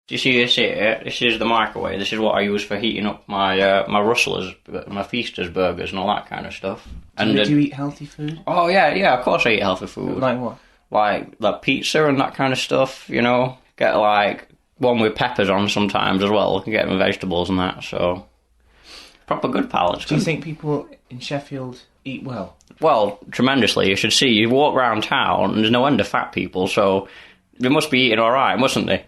Do you see this here? This is the microwave. This is what I use for heating up my my rustlers, my feasters burgers and all that kind of stuff. And do you eat healthy food? Oh yeah, of course I eat healthy food. Like what? Like pizza and that kind of stuff, you know. Get like one with peppers on sometimes as well. You can get them vegetables and that, so proper good palate. Do you think people in Sheffield eat well? Well, tremendously. You should see. You walk around town and there's no end of fat people, so they must be eating all right, mustn't they?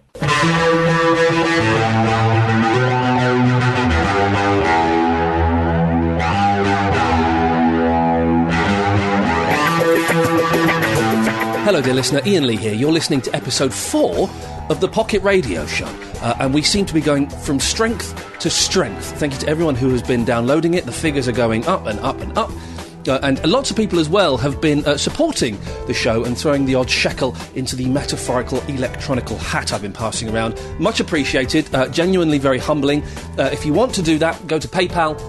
Hello, dear listener. Iain Lee here. You're listening to episode 4 of the Pocket Radio Show. And we seem to be going from strength to strength. Thank you to everyone who has been downloading it. The figures are going up and up and up. And lots of people as well have been supporting the show and throwing the odd shekel into the metaphorical electronical hat I've been passing around. Much appreciated. Genuinely very humbling. If you want to do that, go to PayPal,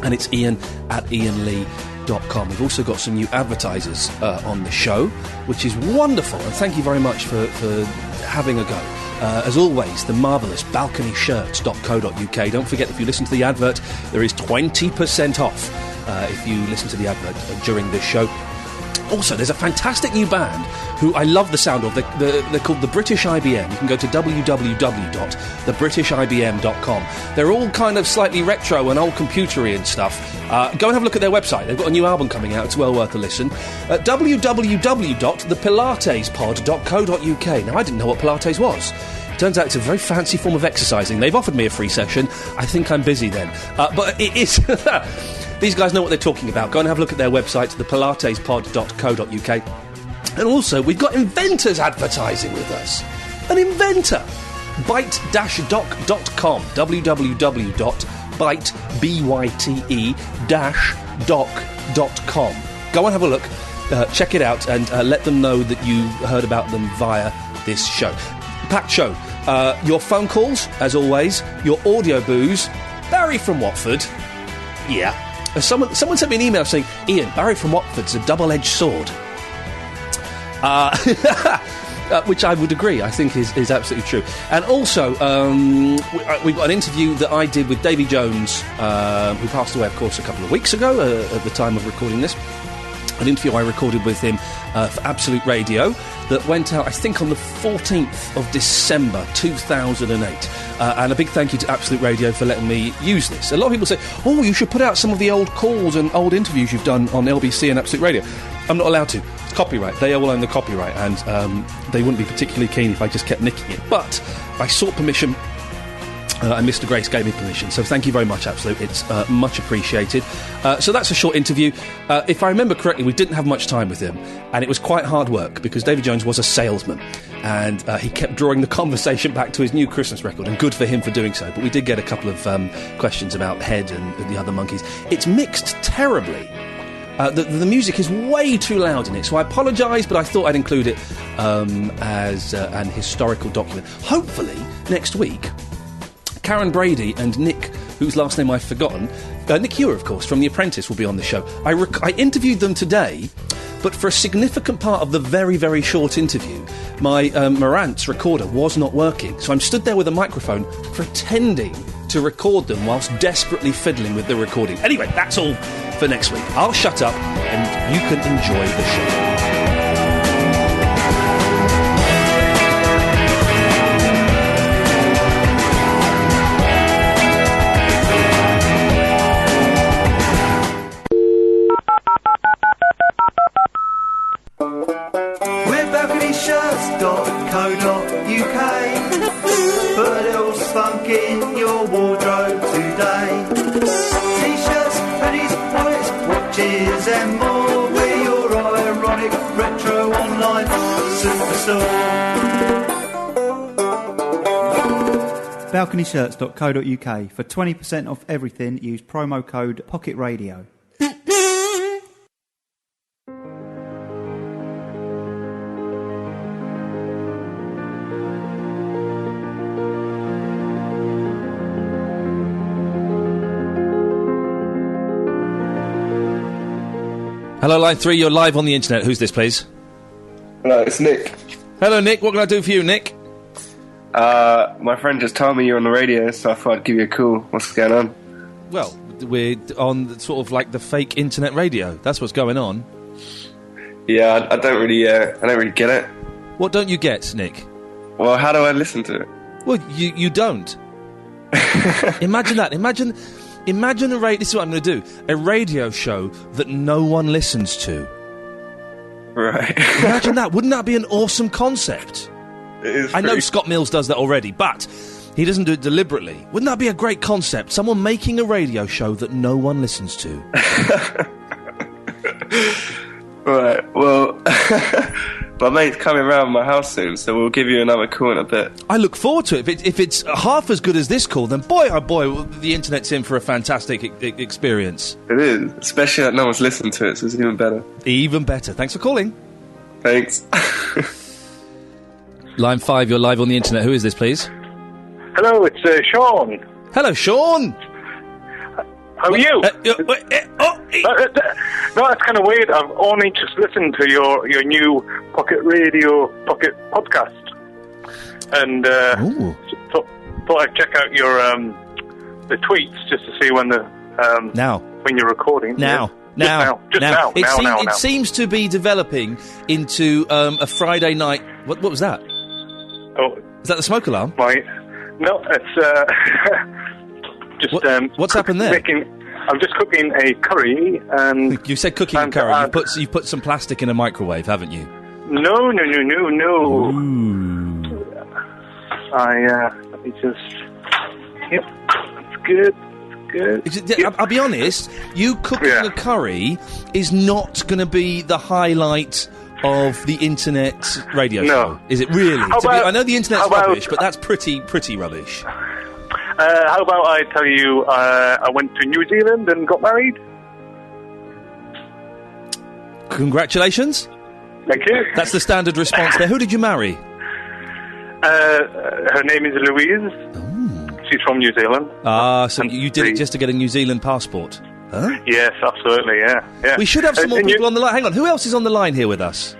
and it's Iain@IainLee.com. We've also got some new advertisers on the show, which is wonderful, and thank you very much for having a go. As always, the marvellous balconyshirts.co.uk. Don't forget, if you listen to the advert, there is 20% off if you listen to the advert during this show. Also, there's a fantastic new band who I love the sound of. They're called the British IBM. You can go to www.thebritishibm.com. They're all kind of slightly retro and old computery and stuff. Go and have a look at their website. They've got a new album coming out. It's well worth a listen. www.thepilatespod.co.uk. Now, I didn't know what Pilates was. Turns out it's a very fancy form of exercising. They've offered me a free session. I think I'm busy then. But it is... These guys know what they're talking about. Go and have a look at their website, thepilatespod.co.uk. And also, we've got inventors advertising with us. An inventor. Byte-doc.com. www.byte-doc.com. Go and have a look. Check it out and let them know that you heard about them via this show. Packed show. Your phone calls, as always. Your audio boos. Barry from Watford. Yeah. Someone sent me an email saying, Iain, Barry from Watford's a double-edged sword. Which I would agree, I think is absolutely true. And also, we've got an interview that I did with Davy Jones, who passed away, of course, a couple of weeks ago at the time of recording this. An interview I recorded with him for Absolute Radio that went out, I think, on the 14th of December 2008. And a big thank you to Absolute Radio for letting me use this. A lot of people say, oh, you should put out some of the old calls and old interviews you've done on LBC and Absolute Radio. I'm not allowed to. It's copyright. They will own the copyright, and they wouldn't be particularly keen if I just kept nicking it. But I sought permission, and Mr. Grace gave me permission. So thank you very much, Absolute. It's much appreciated. So that's a short interview. If I remember correctly, we didn't have much time with him, and it was quite hard work because David Jones was a salesman, and he kept drawing the conversation back to his new Christmas record, and good for him for doing so. But we did get a couple of questions about Head and the other monkeys. It's mixed terribly. The music is way too loud in it, so I apologise, but I thought I'd include it as an historical document. Hopefully, next week, Karen Brady and Nick, whose last name I've forgotten, Nick Ewer, of course, from The Apprentice, will be on the show. I interviewed them today, but for a significant part of the very, very short interview, my Marantz recorder was not working, so I'm stood there with a microphone pretending to record them whilst desperately fiddling with the recording. Anyway, that's all for next week. I'll shut up and you can enjoy the show. Put a little spunk in your wardrobe today. T-shirts, hoodies, wallets, watches and more. We're your ironic retro online superstore. balconyshirts.co.uk. For 20% off everything, use promo code Pocket Radio. Hello, Line 3, you're live on the internet. Who's this, please? Hello, it's Nick. Hello, Nick. What can I do for you, Nick? My friend just told me you're on the radio, so I thought I'd give you a call. What's going on? Well, we're on sort of like the fake internet radio. That's what's going on. Yeah, I don't really get it. What don't you get, Nick? Well, how do I listen to it? Well, you don't. Imagine that. Imagine a radio. This is what I'm going to do. A radio show that no one listens to. Right. Imagine that. Wouldn't that be an awesome concept? It is. I know Scott Mills does that already, but he doesn't do it deliberately. Wouldn't that be a great concept? Someone making a radio show that no one listens to. Right, well, my mate's coming round my house soon, so we'll give you another call in a bit. I look forward to it. If it's half as good as this call, then boy, oh boy, the internet's in for a fantastic experience. It is, especially that no one's listened to it, so it's even better. Even better. Thanks for calling. Thanks. Line 5, you're live on the internet. Who is this, please? Hello, it's Sean. Hello, Sean. How are you? No, that's kind of weird. I've only just listened to your new Pocket podcast, and thought I'd check out your the tweets just to see when when you're recording. Now. It seems to be developing into a Friday night. What was that? Oh, is that the smoke alarm? Right. No, it's just. What's happened there? I'm just cooking a curry, and you said cooking a curry. You've put some plastic in a microwave, haven't you? No. Ooh. Let me just. Yep, it's good. I'll be honest. You cooking a curry is not going to be the highlight of the internet radio show, is it really? I know the internet's rubbish, but that's pretty rubbish. How about I tell you I went to New Zealand and got married? Congratulations. Thank you. That's the standard response there. Who did you marry? Her name is Louise. Oh. She's from New Zealand. So you did it just to get a New Zealand passport? Huh? Yes, absolutely, yeah. We should have some more people on the line. Hang on, who else is on the line here with us?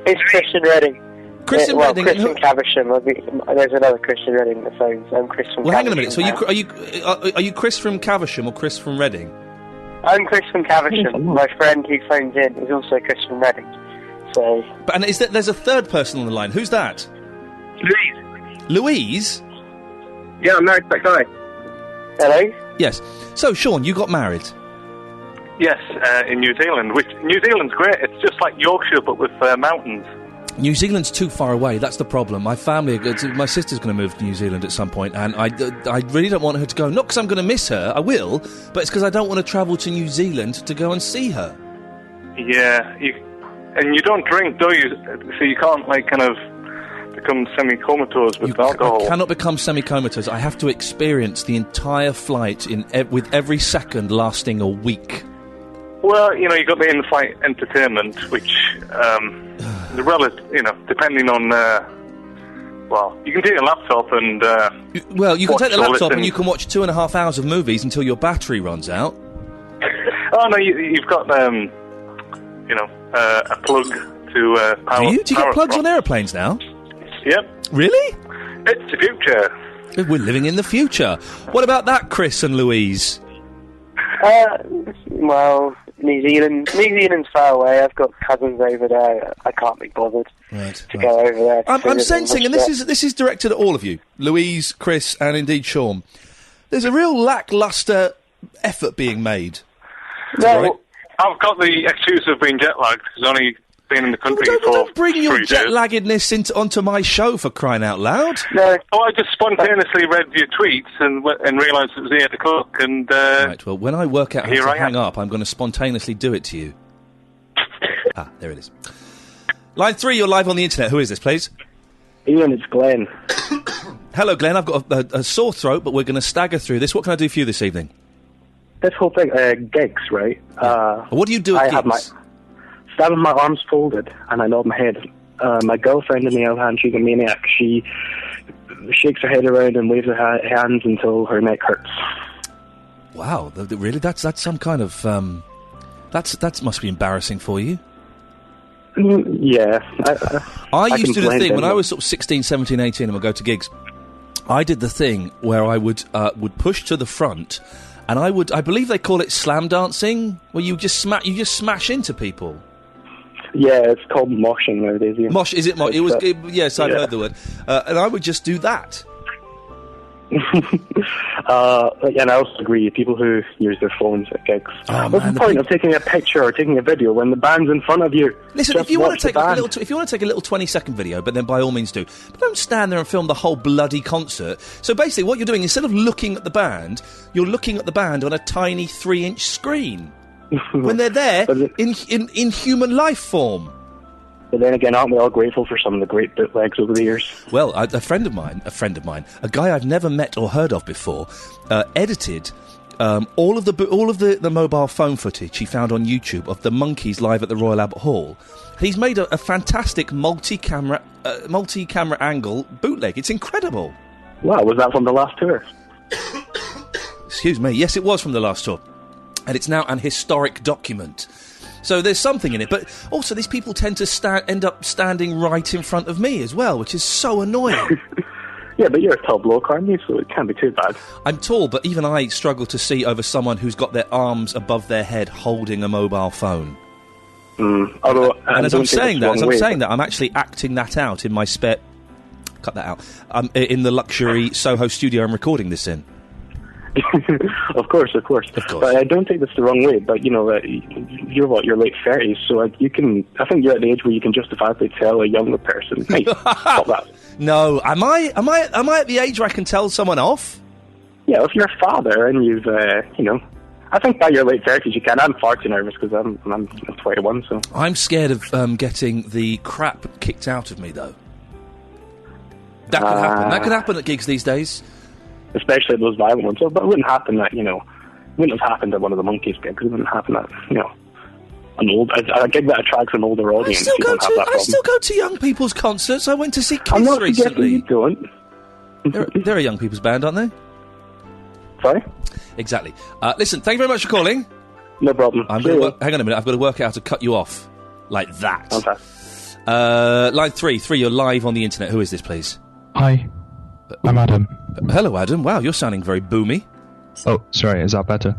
It's Christian Redding. Christian Redding. Christian Caversham. There's another Christian Redding on the phone. So I'm Chris from. Well, hang on a minute. So are you Chris from Caversham or Chris from Reading? I'm Chris from Caversham. My friend who phones in is also Chris from Reading. So. But there's a third person on the line. Who's that? Louise. Yeah, I'm married to that guy. Hello. Yes. So, Sean, you got married. Yes, in New Zealand. Which New Zealand's great. It's just like Yorkshire, but with mountains. New Zealand's too far away. That's the problem. My sister's going to move to New Zealand at some point, and I really don't want her to go. Not because I'm going to miss her. I will, but it's because I don't want to travel to New Zealand to go and see her. Yeah, and you don't drink, do you? So you can't kind of become semi-comatose with alcohol. I cannot become semi-comatose. I have to experience the entire flight with every second lasting a week. Well, you got the in-flight entertainment, which, depending on, you can take a laptop and, you can take the laptop and you can watch 2.5 hours of movies until your battery runs out. Oh, no, you've got, a plug to, power. Do you get plugs on aeroplanes now? Yep. Really? It's the future. We're living in the future. What about that, Chris and Louise? New Zealand's far away. I've got cousins over there. I can't be bothered to go over there. I'm sensing, and this is directed at all of you, Louise, Chris, and indeed Sean. There's a real lacklustre effort being made. No, right? I've got the excuse of being jet lagged because I've only been in the country for don't bring your 3 days. jet-laggedness onto my show, for crying out loud. No. Oh, I just spontaneously read your tweets and realised it was 8 o'clock. And right, well, when I work out how to hang up, I'm going to spontaneously do it to you. There it is. Line 3, you're live on the internet. Who is this, please? Iain, it's Glenn. Hello, Glenn. I've got a sore throat, but we're going to stagger through this. What can I do for you this evening? This whole thing, gigs, right? What do you do at gigs? Stand with my arms folded and I nod my head. My girlfriend, on the other hand, she's a maniac. She shakes her head around and waves her hands until her neck hurts. Wow, really? That's some kind of that must be embarrassing for you. Yeah. I used to do the thing when I was sort of 16, 17, 18 and would go to gigs. I did the thing where I would push to the front, and I believe they call it slam dancing, where you just smash into people. Yeah, it's called moshing nowadays. Yeah. Mosh, is it mosh? Yes, I've heard the word. And I would just do that. And I also agree, people who use their phones at gigs. What's the point of taking a picture or taking a video when the band's in front of you? Listen, if you want to take a little 20-second video, but then by all means do. But don't stand there and film the whole bloody concert. So basically, what you're doing, instead of looking at the band, you're looking at the band on a tiny 3-inch screen when they're there in human life form. But then again, aren't we all grateful for some of the great bootlegs over the years? Well, a friend of mine, a guy I've never met or heard of before, edited all of the mobile phone footage he found on YouTube of the Monkees live at the Royal Albert Hall. He's made a fantastic multi-camera angle bootleg. It's incredible. Wow, was that from the last tour? Excuse me. Yes, it was from the last tour, and it's now an historic document. So there's something in it, but also these people tend to end up standing right in front of me as well, which is so annoying. Yeah, but you're a tall bloke, aren't you? So it can't be too bad. I'm tall, but even I struggle to see over someone who's got their arms above their head holding a mobile phone. Although, and as I'm saying that, I'm actually acting that out in my spare... Cut that out. In the luxury Soho studio I'm recording this in. Of course. But I don't take this the wrong way. But you're your late 30s, so I think you're at the age where you can justifiably tell a younger person, "Hey, stop that." No, am I at the age where I can tell someone off? Yeah, if you're a father and you've, I think by your late 30s you can. I'm far too nervous because I'm 21, so I'm scared of getting the crap kicked out of me, though. That could happen. That could happen at gigs these days. Especially those violent ones. But it wouldn't happen at, wouldn't have happened at one of the Monkees gigs. It wouldn't happen at, a gig that attracts an older audience. I still go to young people's concerts. I went to see Kiss I'm not recently. You don't. They're a young people's band, aren't they? Sorry? Exactly. Listen, thank you very much for calling. No problem. Hang on a minute. I've got to work out how to cut you off. Like that. Okay. Line 3, you're live on the internet. Who is this, please? Hi. I'm Adam. Hello, Adam. Wow, you're sounding very boomy. Oh, sorry, is that better?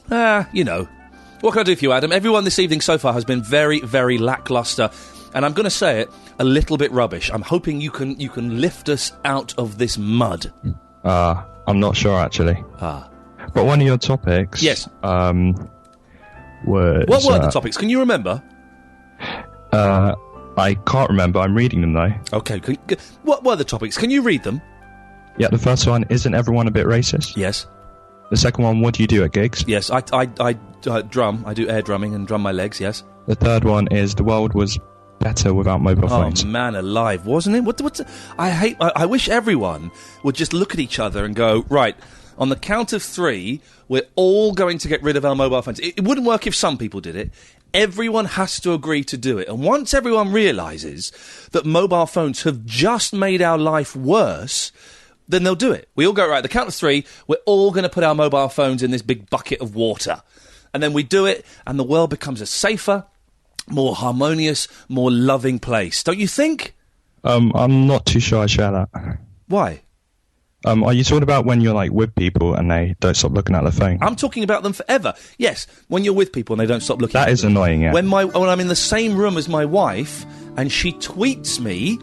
What can I do for you, Adam? Everyone this evening so far has been very, very lacklustre, and I'm going to say it, a little bit rubbish. I'm hoping you can lift us out of this mud. I'm not sure, actually. But one of your topics... Yes. Was... What were the topics? Can you remember? I can't remember. I'm reading them, though. Okay. What were the topics? Can you read them? Yeah, the first one, isn't everyone a bit racist? Yes. The second one, what do you do at gigs? Yes, I drum. I do air drumming and drum my legs, yes. The third one is the world was better without mobile phones. Oh, man alive, wasn't it? I wish everyone would just look at each other and go, right, on the count of 3, we're all going to get rid of our mobile phones. It wouldn't work if some people did it. Everyone has to agree to do it. And once everyone realises that mobile phones have just made our life worse, then they'll do it. We all go, right, the count of 3, we're all going to put our mobile phones in this big bucket of water. And then we do it, and the world becomes a safer, more harmonious, more loving place. Don't you think? I'm not too sure I share that. Why? Are you talking about when you're, with people and they don't stop looking at their phone? I'm talking about them forever. Yes, when you're with people and they don't stop looking at them. That is annoying, yeah. When I'm in the same room as my wife and she tweets me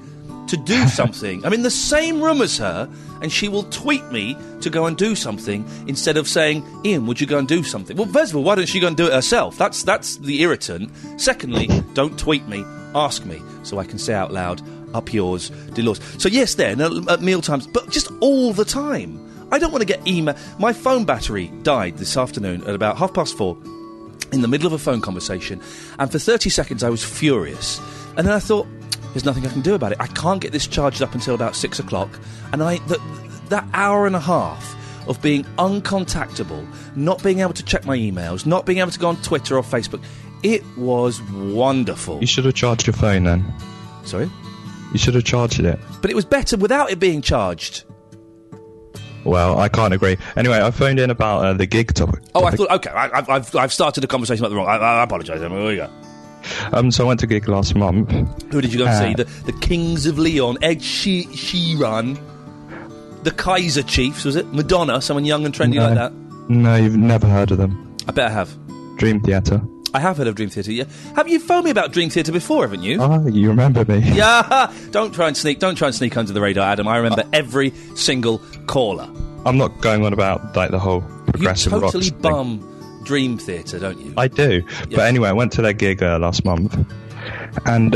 to do something. I'm in the same room as her and she will tweet me to go and do something instead of saying, Iain, would you go and do something? Well, first of all, why don't she go and do it herself? That's the irritant. Secondly, don't tweet me, ask me, so I can say out loud, up yours, Delors. So yes, there, at meal times, but just all the time. I don't want to get email. My phone battery died this afternoon at about 4:30 in the middle of a phone conversation, and for 30 seconds I was furious. And then I thought, there's nothing I can do about it. I can't get this charged up until about 6 o'clock. And that hour and a half of being uncontactable, not being able to check my emails, not being able to go on Twitter or Facebook, it was wonderful. You should have charged your phone then. Sorry? You should have charged it. But it was better without it being charged. Well, I can't agree. Anyway, I phoned in about the gig topic. Oh, I thought, okay, I've started the conversation about the wrong. I apologise. Here we go. So I went to a gig last month. Who did you go and see? The Kings of Leon, Ed Sheeran. the Kaiser Chiefs, was it? Madonna, someone young and trendy like that? No, you've never heard of them. I bet I have. Dream Theatre. I have heard of Dream Theatre, yeah. Have you phoned me about Dream Theatre before, haven't you? Oh, you remember me. Yeah! Don't try and sneak under the radar, Adam. I remember every single caller. I'm not going on about, like, the whole progressive rock You totally thing. bum Dream Theatre, don't you? I do. Yes. But anyway, I went to their gig last month, and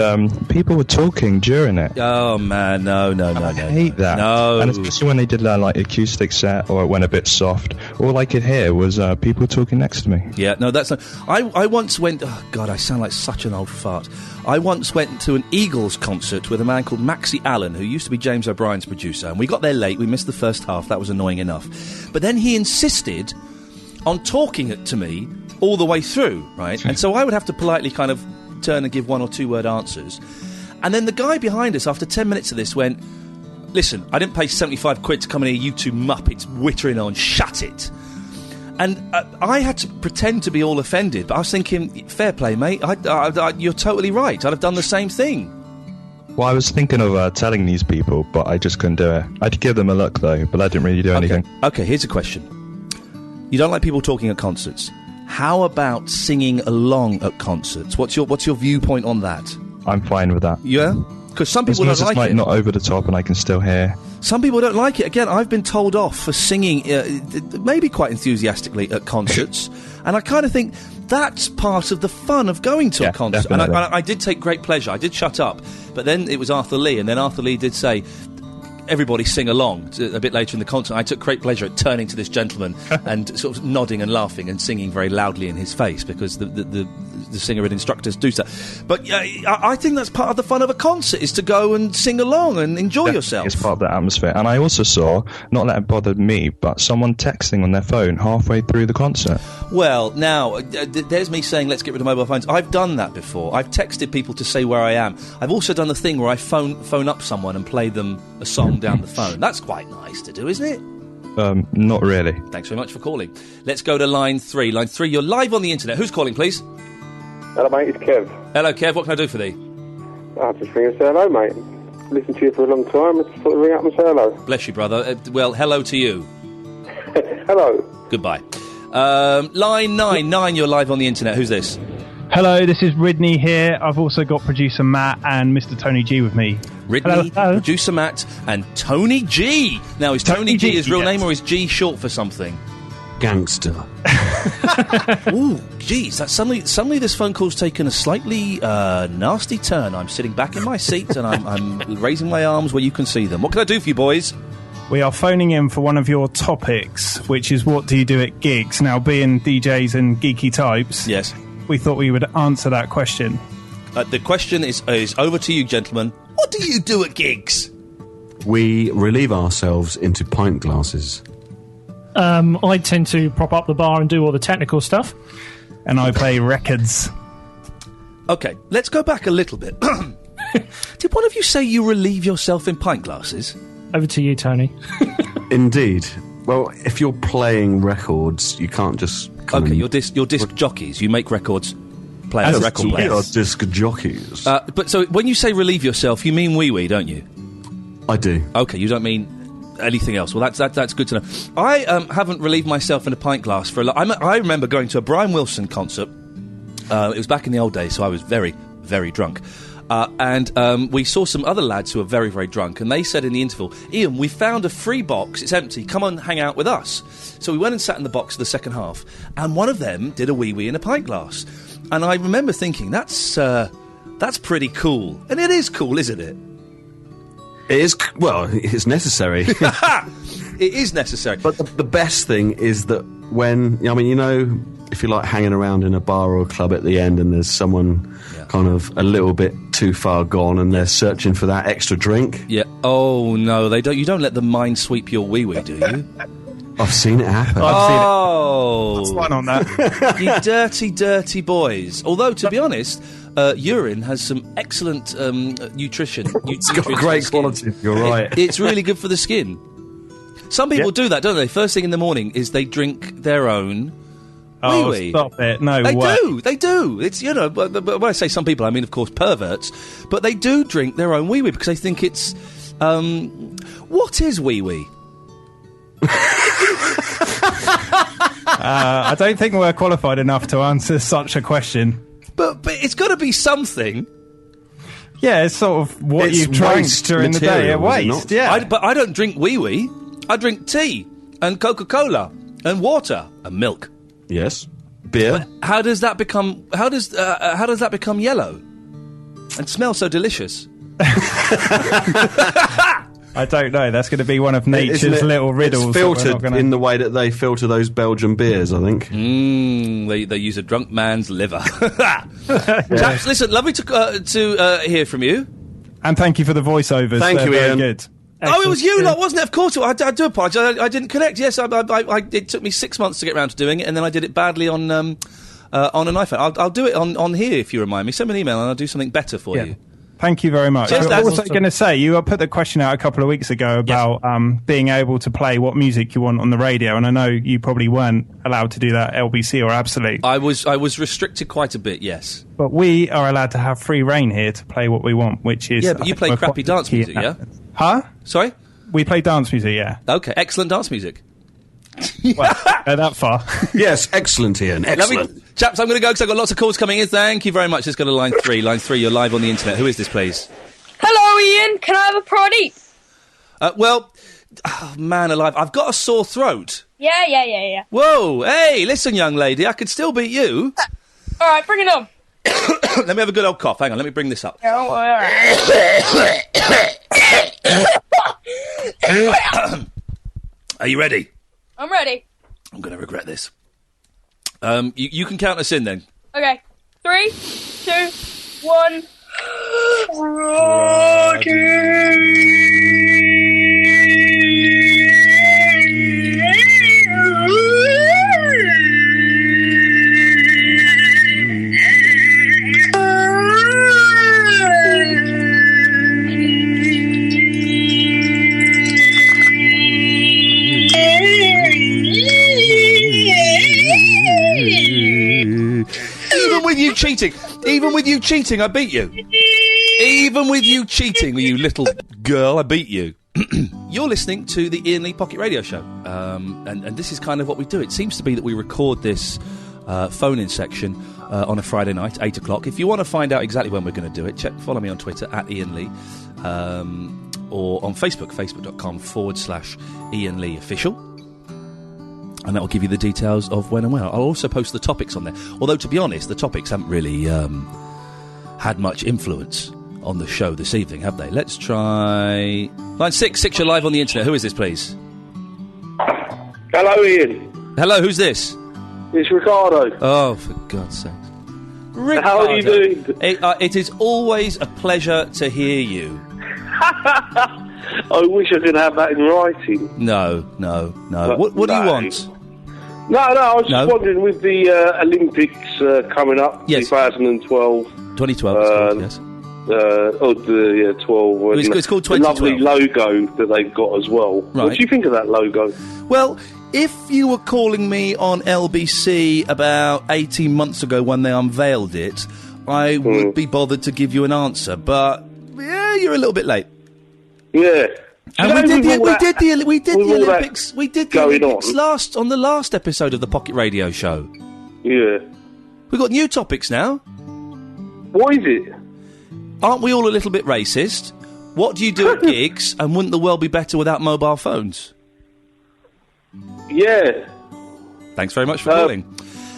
people were talking during it. Oh, man, no. I hate that. No. And especially when they did their, like, acoustic set, or it went a bit soft, all I could hear was people talking next to me. Yeah, no, that's not... I once went... Oh, God, I sound like such an old fart. I once went to an Eagles concert with a man called Maxie Allen, who used to be James O'Brien's producer, and we got there late. We missed the first half. That was annoying enough. But then he insisted on talking to me all the way through, right? And so I would have to politely kind of turn and give 1 or 2 word answers. And then the guy behind us, after 10 minutes of this, went, listen, I didn't pay 75 quid to come and hear you two muppets wittering on, shut it. And I had to pretend to be all offended, but I was thinking, fair play, mate, you're totally right, I'd have done the same thing. Well, I was thinking of telling these people, but I just couldn't do it. I'd give them a look, though, but I didn't really do anything. Okay, here's a question. You don't like people talking at concerts. How about singing along at concerts? What's your viewpoint on that? I'm fine with that. Yeah? Because some people don't like it. It's not over the top and I can still hear. Some people don't like it. Again, I've been told off for singing, maybe quite enthusiastically, at concerts. And I kind of think that's part of the fun of going to a concert. Definitely. And I did take great pleasure. I did shut up. But then it was Arthur Lee, and then Arthur Lee did say, everybody sing along a bit later in the concert. I took great pleasure at turning to this gentleman and sort of nodding and laughing and singing very loudly in his face because the singer and instructors do so. But I think that's part of the fun of a concert, is to go and sing along and enjoy yourself. It's part of the atmosphere. And I also saw, not that it bothered me, but someone texting on their phone halfway through the concert. Well, now, there's me saying let's get rid of mobile phones. I've done that before. I've texted people to say where I am. I've also done the thing where I phone up someone and play them a song down the phone. That's quite nice to do, isn't it? Not really. Thanks very much for calling. Let's go to line 3. Line 3, you're live on the internet. Who's calling, please? Hello, mate, it's Kev. Hello, Kev. What can I do for thee? I'll just ring and say hello, mate. Listened to you for a long time. I just thought I'd ring up and say hello. Bless you, brother. Well, hello to you. Hello. Goodbye. Line 9, you're live on the internet. Who's this? Hello, this is Ridney here. I've also got producer Matt and Mr. Tony G with me. Ridney, producer Matt, and Tony G. Now, is Tony G his real name, or is G short for something? Gangster. Ooh, geez, that suddenly this phone call's taken a slightly nasty turn. I'm sitting back in my seat and I'm raising my arms where you can see them. What can I do for you, boys? We are phoning in for one of your topics, which is what do you do at gigs? Now, being DJs and geeky types, yes, we thought we would answer that question. The question is over to you, gentlemen. What do you do at gigs? We relieve ourselves into pint glasses. I tend to prop up the bar and do all the technical stuff. And I play records. Okay, let's go back a little bit. Did one of you say you relieve yourself in pint glasses? Over to you, Tony. Indeed. Well, if you're playing records, you can't just... Okay, you're disc jockeys. You make records, play as record players. We are disc jockeys. But so when you say relieve yourself, you mean wee-wee, don't you? I do. Okay, you don't mean anything else. Well, that's good to know. I haven't relieved myself in a pint glass for a lot. I remember going to a Brian Wilson concert. It was back in the old days, so I was very, very drunk. And we saw some other lads who were very, very drunk, and they said in the interval, Iain, we found a free box, it's empty, come on, hang out with us. So we went and sat in the box for the second half, and one of them did a wee-wee in a pint glass. And I remember thinking, that's pretty cool. And it is cool, isn't it? It is, well, it's necessary. It is necessary. But the best thing is that when, I mean, you know, if you're like hanging around in a bar or a club at the end and there's someone kind of a little bit too far gone and they're searching for that extra drink. Yeah. Oh, no, they don't. You don't let the mind sweep your wee-wee, do you? I've seen it happen. Oh. That's one on that. You dirty, dirty boys. Although, to be honest, urine has some excellent nutrition. It's got great quality. You're right. It's really good for the skin. Some people do that, don't they? First thing in the morning is they drink their own wee-wee. Stop it. No they way. They do. It's, you know, but when I say some people, I mean, of course, perverts. But they do drink their own wee-wee because they think it's... what is wee-wee? I don't think we're qualified enough to answer such a question. But it's got to be something. Yeah, it's sort of what you've drank during the day. Waste, yeah. But I don't drink wee-wee. I drink tea and Coca-Cola and water and milk. Yes. Beer. But how does that become? How does that become yellow and smell so delicious? I don't know. That's going to be one of nature's little riddles. It's filtered in the way that they filter those Belgian beers, I think. They use a drunk man's liver. Chaps, listen, lovely to hear from you. And thank you for the voiceovers. Thank you, Iain. Good. Oh, it was you, wasn't it? Of course, I do apologise. I didn't connect. Yes, it took me 6 months to get around to doing it, and then I did it badly on an iPhone. I'll do it on here if you remind me. Send me an email, and I'll do something better for you. Thank you very much. I was also going to say, you put the question out a couple of weeks ago about being able to play what music you want on the radio, and I know you probably weren't allowed to do that LBC or Absolute. I was restricted quite a bit, yes. But we are allowed to have free reign here to play what we want, which is... Yeah, but you play crappy dance music, yeah? Huh? Sorry? We play dance music, yeah. Okay, excellent dance music. Well, go that far. Yes, excellent, Iain. Excellent. Chaps, I'm going to go because I've got lots of calls coming in. Thank you very much. Let's go to line 3. Line 3, you're live on the internet. Who is this, please? Hello, Iain. Can I have a proddy? Well, oh, man alive, I've got a sore throat. Yeah. Whoa, hey, listen, young lady, I could still beat you. All right, bring it on. Let me have a good old cough. Hang on, let me bring this up. Oh, all right. Are you ready? I'm ready. I'm going to regret this. You can count us in then. Okay. 3, 2, 1. Even with you cheating, I beat you. Even with you cheating, you little girl, I beat you. You're listening to the Iain Lee Pocket Radio Show, and this is kind of what we do. It seems to be that we record this phone-in section on a Friday night, 8 o'clock. If you want to find out exactly when we're going to do it, follow me on Twitter, @Iain Lee, or on Facebook, facebook.com/Iain Lee Official. And that will give you the details of when and where. I'll also post the topics on there. Although, to be honest, the topics haven't really had much influence on the show this evening, have they? Let's try... Line 6, you're live on the internet. Who is this, please? Hello, Iain. Hello, who's this? It's Ricardo. Oh, for God's sake. Ricardo. How are you doing? It is always a pleasure to hear you. I wish I could have that in writing. No. What do you want? No, I was just wondering, with the Olympics coming up, yes. 2012. 2012, yes. 12. It's called 2012. The lovely logo that they've got as well. Right. What do you think of that logo? Well, if you were calling me on LBC about 18 months ago when they unveiled it, I would be bothered to give you an answer. But, yeah, you're a little bit late. Yeah. And we did the Olympics. We did the Olympics on the last episode of the Pocket Radio Show. Yeah. We've got new topics now. What is it? Aren't we all a little bit racist? What do you do at gigs? And wouldn't the world be better without mobile phones? Yeah. Thanks very much for calling.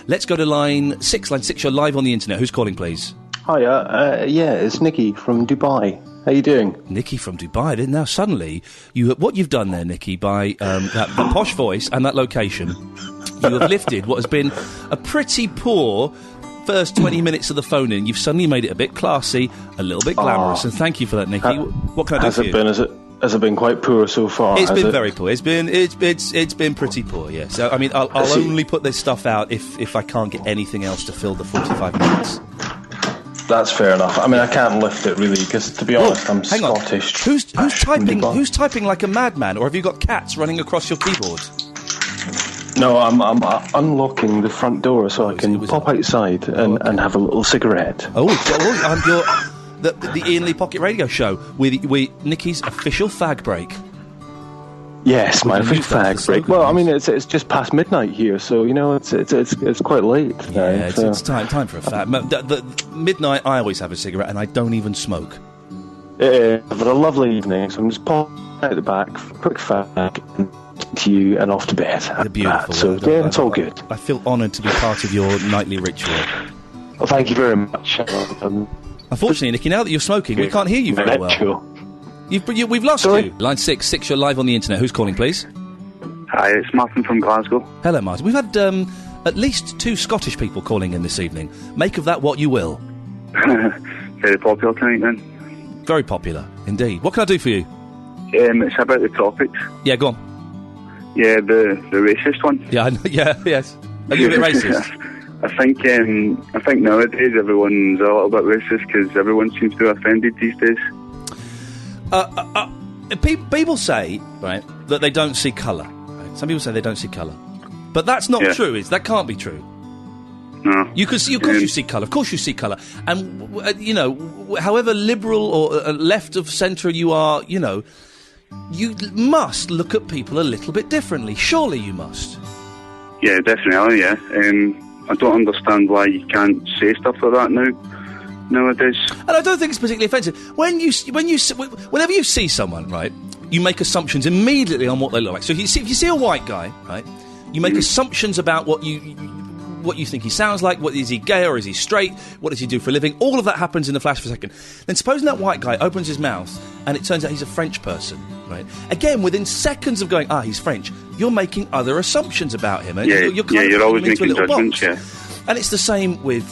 Let's go to line 6. Line 6, you're live on the internet. Who's calling, please? Hiya. It's Nikki from Dubai. How you doing? Nikki from Dubai. Now, suddenly, what you've done there, Nikki, by that posh voice and that location, you have lifted what has been a pretty poor first 20 minutes of the phone-in. You've suddenly made it a bit classy, a little bit glamorous, and thank you for that, Nikki. What can I do for you? Has it been quite poor so far? It's been very poor. It's been pretty poor, yes. So, I mean, I'll only put this stuff out if I can't get anything else to fill the 45 minutes. That's fair enough. I mean, I can't lift it really because, to be honest, I'm Scottish. Who's typing? Who's typing like a madman? Or have you got cats running across your keyboard? No, I'm unlocking the front door so I can pop outside and have a little cigarette. The Iain Lee Pocket Radio Show with Nikki's official fag break. Yes, my official fag break. Well, I mean, it's just past midnight here, so you know it's quite late. Yeah, it's time for a fag. The midnight, I always have a cigarette, and I don't even smoke. But a lovely evening, so I'm just popping out the back, quick fag, to you, and off to bed. Beautiful. So yeah, it's all good. I feel honoured to be part of your nightly ritual. Well, thank you very much. Unfortunately, Nicky, now that you're smoking, we can't hear you very well. We've lost you. Line 6, you're live on the internet. Who's calling, please? Hi, it's Martin from Glasgow. Hello, Martin. We've had at least 2 Scottish people calling in this evening. Make of that what you will. Very popular tonight, then. Very popular, indeed. What can I do for you? It's about the topics. Yeah, go on. Yeah, the racist one. Yeah, yes. Are you a bit racist? I think nowadays everyone's a little bit racist because everyone seems to be offended these days. People say, right, that they don't see colour. Right? Some people say they don't see colour. But that's not true, that can't be true. No. Of course you see colour. Of course you see colour. And, however liberal or left of centre you are, you must look at people a little bit differently. Surely you must. Yeah, definitely, yeah. I don't understand why you can't say stuff like that nowadays. And I don't think it's particularly offensive. Whenever you see someone, right, you make assumptions immediately on what they look like. So if you see a white guy, right, you make assumptions about what you think he sounds like. Is he gay or is he straight? What does he do for a living? All of that happens in a flash of a second. Then supposing that white guy opens his mouth and it turns out he's a French person, right? Again, within seconds of going, he's French, you're making other assumptions about him. You're always making judgments, yeah. And it's the same with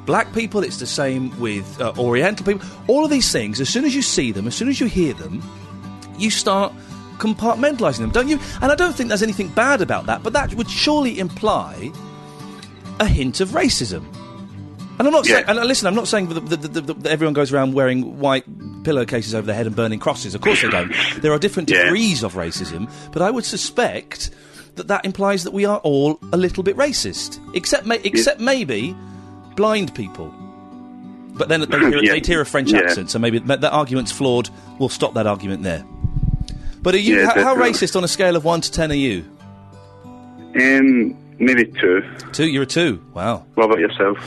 black people, it's the same with Oriental people. All of these things, as soon as you see them, as soon as you hear them, you start compartmentalising them, don't you? And I don't think there's anything bad about that, but that would surely imply a hint of racism. And I'm not saying, and listen, I'm not saying that everyone goes around wearing white pillowcases over their head and burning crosses. Of course they don't. There are different degrees of racism, but I would suspect that implies that we are all a little bit racist, except maybe blind people. But then they'd hear a French accent, so maybe that argument's flawed. We'll stop that argument there. But are you? How racist on a scale of 1 to 10 are you? Maybe 2. 2? You're a 2. Wow. What about yourself?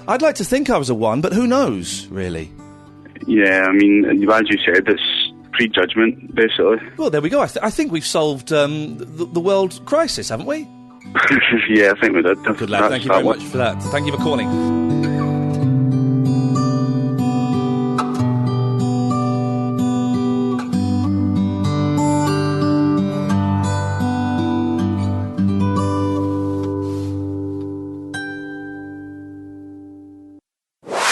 I'd like to think I was a 1, but who knows, really? Yeah, I mean, as you said, it's prejudgment, basically. Well, there we go. I think we've solved the world crisis, haven't we? Yeah, I think we did. Good lad. Thank you very much for that. Thank you for calling.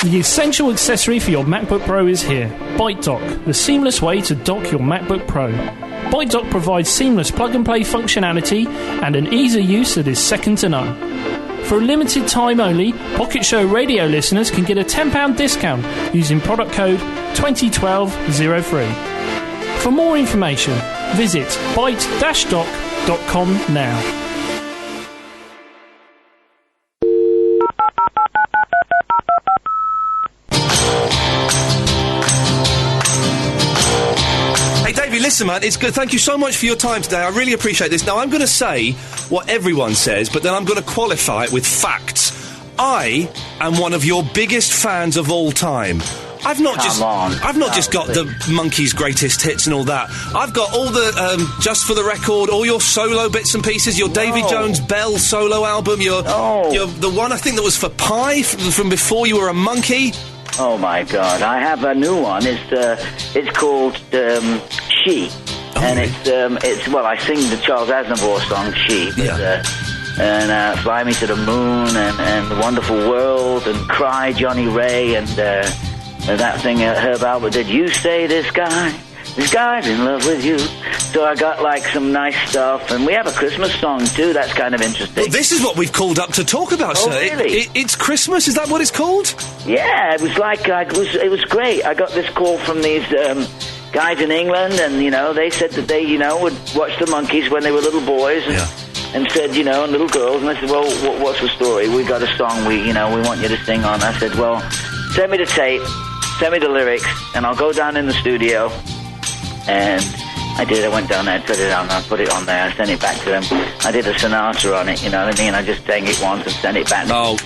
The essential accessory for your MacBook Pro is here. ByteDock, the seamless way to dock your MacBook Pro. ByteDock provides seamless plug-and-play functionality and an ease of use that is second to none. For a limited time only, Pocket Show radio listeners can get a £10 discount using product code 201203. For more information, visit byte-dock.com now. Listen, man, it's good. Thank you so much for your time today. I really appreciate this. Now, I'm going to say what everyone says, but then I'm going to qualify it with facts. I am one of your biggest fans of all time. I've not just got the Monkees' greatest hits and all that. I've got all the Just for the Record, all your solo bits and pieces, your Davy Jones Bell solo album, your the one I think that was for Pie from before you were a monkey. Oh my God! I have a new one. It's called She, and it's I sing the Charles Aznavour song She, and Fly Me to the Moon and The Wonderful World and Cry Johnny Ray and that thing Herb Albert did. You say this guy's in love with you. So I got some nice stuff, and we have a Christmas song too. That's kind of interesting. Well, this is what we've called up to talk about, sir. Really? It's Christmas. Is that what it's called? Yeah, it was it was great. I got this call from these guys in England, and they said that they would watch the Monkees when they were little boys, and said and little girls, and I said, well, what's the story? We got a song we want you to sing on. I said, well, send me the tape, send me the lyrics, and I'll go down in the studio and I did. I went down there, put it on there, I sent it back to them. I did a sonata on it, you know what I mean? I just sang it once and sent it back. Oh,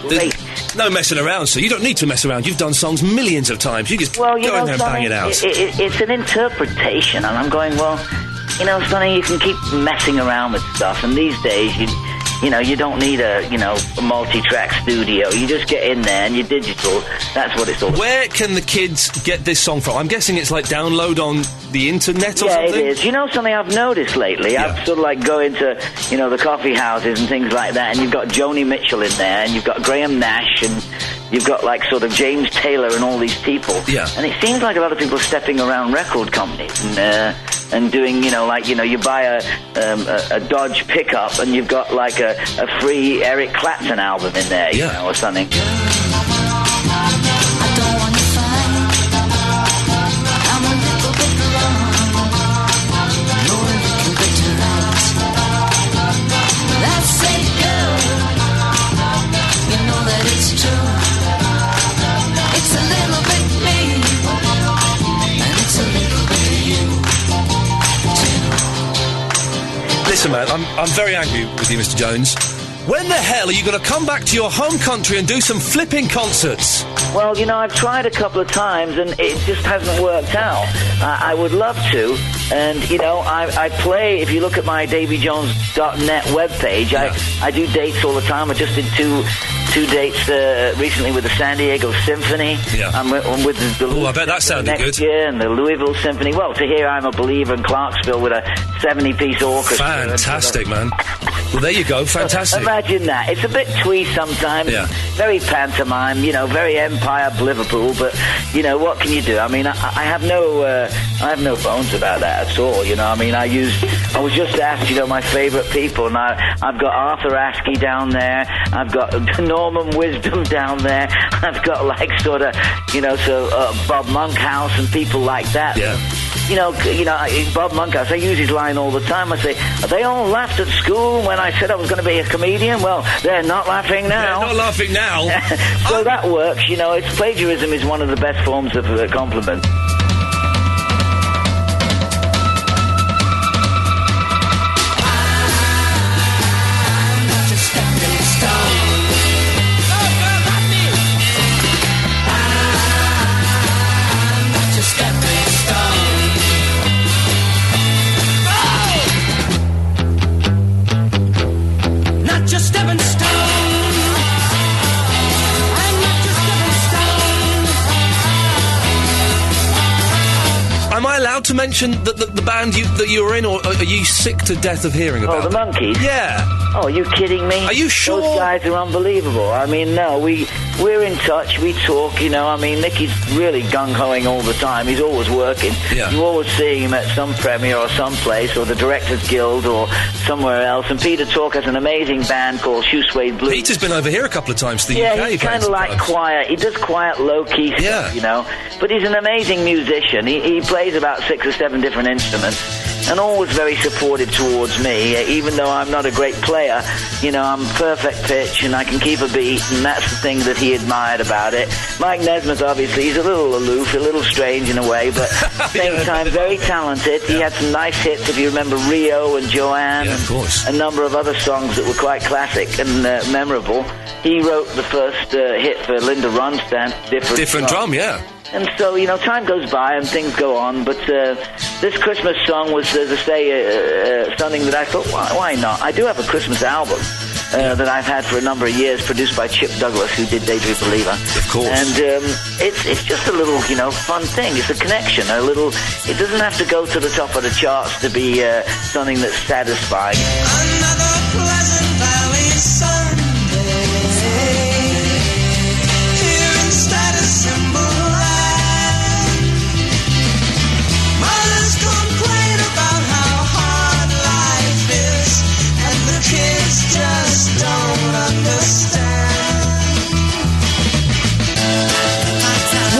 no messing around, sir. You don't need to mess around. You've done songs millions of times. You just go in there and bang it out. It's an interpretation, and I'm going, well, you know, Sonny, you can keep messing around with stuff, and these days, you know, you don't need a multi-track studio. You just get in there and you're digital. That's what it's all about. Where can the kids get this song from? I'm guessing it's like download on the internet or something? Yeah, it is. You know something I've noticed lately? Yeah. I've sort of like go into, you know, the coffee houses and things like that, and you've got Joni Mitchell in there, and you've got Graham Nash, and you've got like sort of James Taylor and all these people. Yeah. And it seems like a lot of people stepping around record companies and doing, you know, like, you know, you buy a Dodge pickup and you've got like a free Eric Clapton album in there, you know, or something. Listen, man, I'm very angry with you, Mr. Jones. When the hell are you going to come back to your home country and do some flipping concerts? Well, you know, I've tried a couple of times and it just hasn't worked out. I would love to, and, you know, I play, if you look at my DavyJones.net webpage, I do dates all the time. I just did two dates recently with the San Diego Symphony. Yeah. I'm with the I bet that sounded next good. year, and the Louisville Symphony. Well, to hear I'm a Believer in Clarksville with a 70-piece orchestra. Fantastic, man. Well, there you go. Fantastic. Imagine that. It's a bit twee sometimes. Yeah. Very pantomime, you know, very Empire Liverpool, but, you know, what can you do? I mean, I have no bones about that at all, you know. I mean, I was just asked, you know, my favourite people, and I've got Arthur Askey down there, I've got Norman Wisdom down there, I've got, like, sort of, you know, Bob Monkhouse and people like that. Yeah. You know, Bob Monkhouse, I use his line all the time. I say, they all laughed at school when I said I was going to be a comedian. Well, they're not laughing now. They're not laughing now. So that works, you know. Plagiarism is one of the best forms of compliment. To mention the band that you were in, or are you sick to death of hearing about? Oh, the Monkees? Yeah. Oh, are you kidding me? Are you sure? Those guys are unbelievable. I mean, no, we're in touch, we talk, you know. I mean, Nicky's really gung-hoing all the time. He's always working. Yeah. You always see him at some premiere or some place, or the Directors Guild or somewhere else. And Peter Talk has an amazing band called Shoe Suede Blues. Peter's been over here a couple of times to the UK. Yeah, he's kind of like quiet. He does quiet, low-key stuff, you know. But he's an amazing musician. He plays about 6 or 7 different instruments, and always very supportive towards me, even though I'm not a great player. You know, I'm perfect pitch and I can keep a beat, and that's the thing that he admired about it. Mike Nesmith, obviously, he's a little aloof, a little strange in a way, but at the same time, very talented. He had some nice hits, if you remember Rio and Joanne, of course. And a number of other songs that were quite classic and memorable. He wrote the first hit for Linda Ronstadt, Different Drum, yeah. And so, you know, time goes by and things go on, but this Christmas song was, as I say, something that I thought, why not? I do have a Christmas album that I've had for a number of years, produced by Chip Douglas, who did Daydream Believer. Of course. And it's just a little, you know, fun thing. It's a connection, it doesn't have to go to the top of the charts to be something that's satisfying. Another Pleasant Valley Sunday, here in Status Symbol. Kids just don't understand.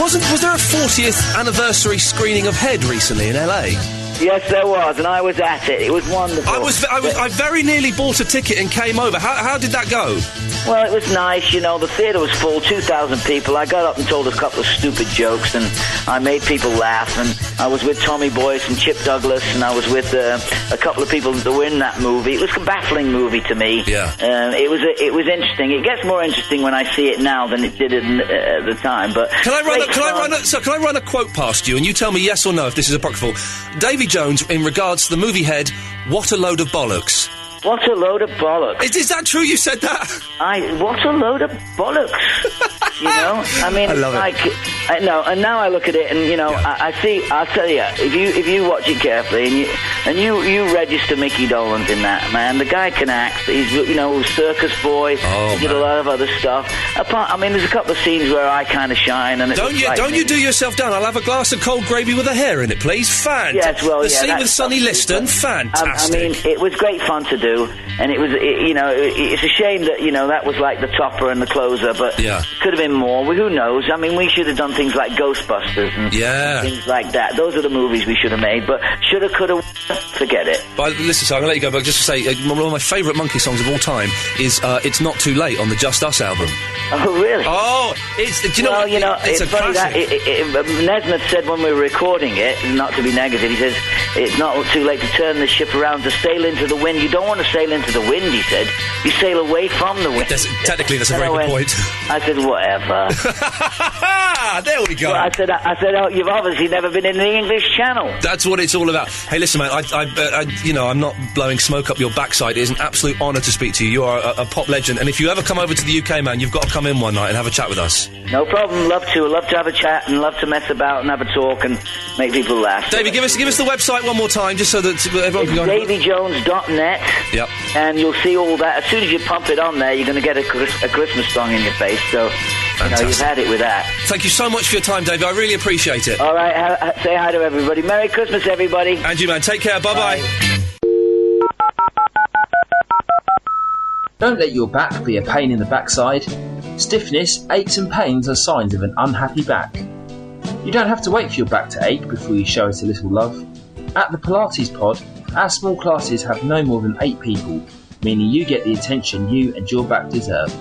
Was there a 40th anniversary screening of Head recently in LA? Yes, there was, and I was at it. It was wonderful. I very nearly bought a ticket and came over. How did that go? Well, it was nice, you know. The theatre was full, 2,000 people. I got up and told a couple of stupid jokes, and I made people laugh. And I was with Tommy Boyce and Chip Douglas, and I was with a couple of people that were in that movie. It was a baffling movie to me. Yeah. It was interesting. It gets more interesting when I see it now than it did at the time. But can I run a quote past you, and you tell me yes or no if this is apocryphal? Davy Jones, in regards to the movie Head, what a load of bollocks. What a load of bollocks. Is that true you said that? What a load of bollocks. You know? I mean, I love it. I know, and now I look at it and, you know, I see, I'll tell you, if you watch it carefully and you register Mickey Dolenz in that, man, the guy can act. He's, you know, circus boy. He did a lot of other stuff. There's a couple of scenes where I kind of shine. And don't you do yourself down. I'll have a glass of cold gravy with a hair in it, please. Yes, well, the scene with Sonny Liston, fantastic. I mean, it was great fun to do, and it's a shame that, you know, that was like the topper and the closer, but could have been more. Who knows? I mean, we should have done things like Ghostbusters and things like that. Those are the movies we should have made, but shoulda, coulda, forget it. But listen, so I'm going to let you go, but just to say, one of my favourite Monkey songs of all time is It's Not Too Late on the Just Us album. Oh, really? Oh, it's a funny classic. that Nesmith said when we were recording it, not to be negative, he says, it's not too late to turn the ship around, to sail into the wind. You don't want to sail into the wind, he said. You sail away from the wind. Technically, that's a very good point. I said, whatever. There we go. Well, I said, oh, you've obviously never been in the English Channel. That's what it's all about. Hey, listen, mate, I'm not blowing smoke up your backside. It is an absolute honour to speak to you. You are a pop legend, and if you ever come over to the UK, man, you've got to come in one night and have a chat with us. No problem. Love to. Love to have a chat and love to mess about and have a talk and make people laugh. David, give us the website one more time, just so that everyone can go. DavyJones.net. Yep. And you'll see all that. As soon as you pump it on there, you're going to get a Christmas song in your face. So, you've had it with that. Thank you so much for your time, David. I really appreciate it. All right. Say hi to everybody. Merry Christmas, everybody. And you, man. Take care. Bye-bye. Don't let your back be a pain in the backside. Stiffness, aches and pains are signs of an unhappy back. You don't have to wait for your back to ache before you show it a little love. At the Pilates Pod, our small classes have no more than 8 people, meaning you get the attention you and your back deserve.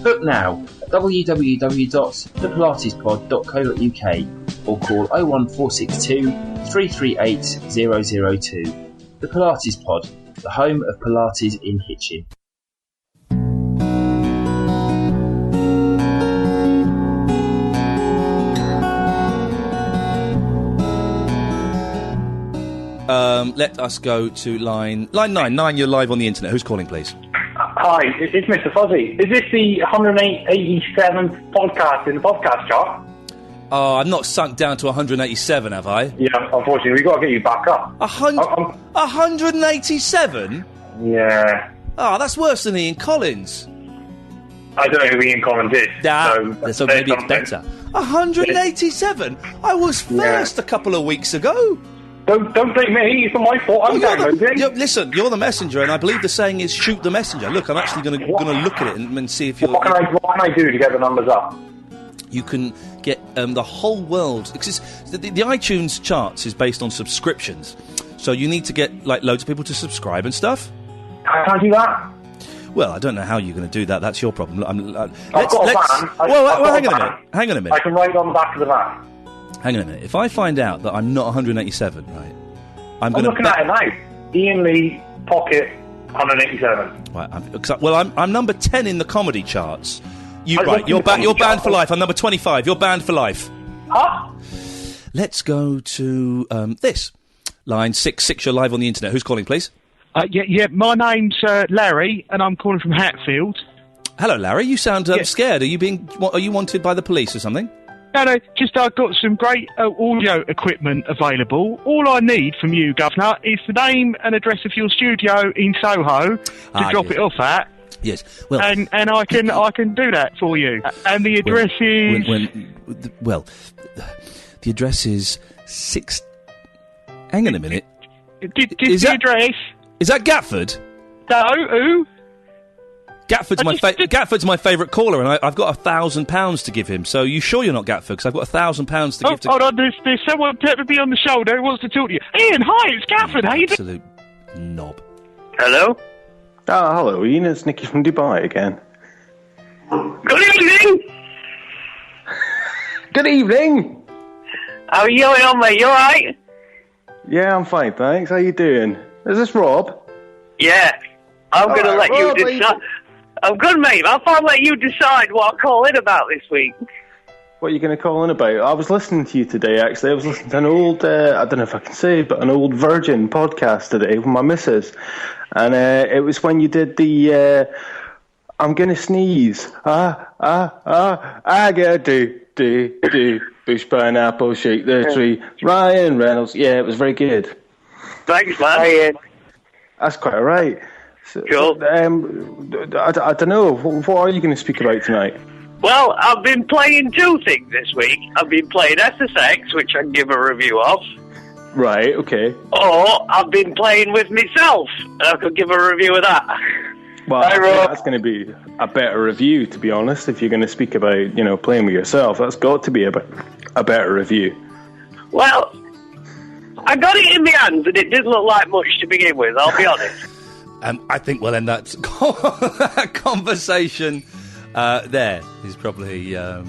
Book now at www.thepilatespod.co.uk or call 01462 338 002. The Pilates Pod, the home of Pilates in Hitchin. Let us go to line 9. 9, you're live on the internet. Who's calling, please? Hi, it's Mr. Fuzzy. Is this the 187th podcast in the podcast chart? Oh, I'm not sunk down to 187, have I? Yeah, unfortunately, we've got to get you back up. 187? Yeah. Oh, that's worse than Ian Collins. I don't know who Ian Collins is. So maybe it's better. 187? I was first a couple of weeks ago. Don't blame me. It's not my fault. I'm downloading. Listen, you're the messenger, and I believe the saying is "shoot the messenger." Look, I'm actually going to look at it and see if you're. What can I do to get the numbers up? You can get the whole world. Because the iTunes charts is based on subscriptions, so you need to get like loads of people to subscribe and stuff. Can I do that? Well, I don't know how you're going to do that. That's your problem. I've got a van. Hang on a minute. I can ride on the back of the van. Hang on a minute. If I find out that I'm not 187, right, I'm going to... I'm looking at it now. Ian Lee, Pocket, 187. Right, I'm number 10 in the comedy charts. You're banned for life. I'm number 25. You're banned for life. Huh? Let's go to this. Line 6, you're live on the internet. Who's calling, please? My name's Larry, and I'm calling from Hatfield. Hello, Larry. You sound scared. Are you wanted by the police or something? No, just I've got some great audio equipment available. All I need from you, Governor, is the name and address of your studio in Soho to drop it off at. Yes, well, and I can do that for you. And the address is the address is 6. Hang on a minute. Is the address? Is that Gatford? No, who? Gatford's my favourite caller, and I've got £1,000 to give him. So you sure you're not Gatford? Because I've got £1,000 to give to... Hold on, there's someone tapping me on the shoulder who wants to talk to you. Ian, hi, it's Gatford. How you doing? Absolute knob. Hello? Hello, Ian. It's Nicky from Dubai again. Good evening! Good evening! How are you going on, mate? You alright? Yeah, I'm fine, thanks. How you doing? Is this Rob? Yeah. I'm going to let you Rob, decide. I'm good, mate. I'll let you decide what I'll call in about this week. What are you going to call in about? I was listening to you today, actually. I was listening to an old, I don't know if I can say, but an old Virgin podcast today with my missus. And it was when you did the, I'm going to sneeze. I gotta do. Bush pineapple, shake the tree. Ryan Reynolds. Yeah, it was very good. Thanks, man. Hey, That's quite all right. So, cool. I don't know. What are you going to speak about tonight? Well, I've been playing two things this week. I've been playing SSX, which I can give a review of. Right, okay. Or I've been playing with myself, and I could give a review of that. Well, I think that's going to be a better review, to be honest. If you're going to speak about, playing with yourself, that's got to be a better review. Well, I got it in my hands, and it didn't look like much to begin with, I'll be honest. I think we'll end that conversation there is probably the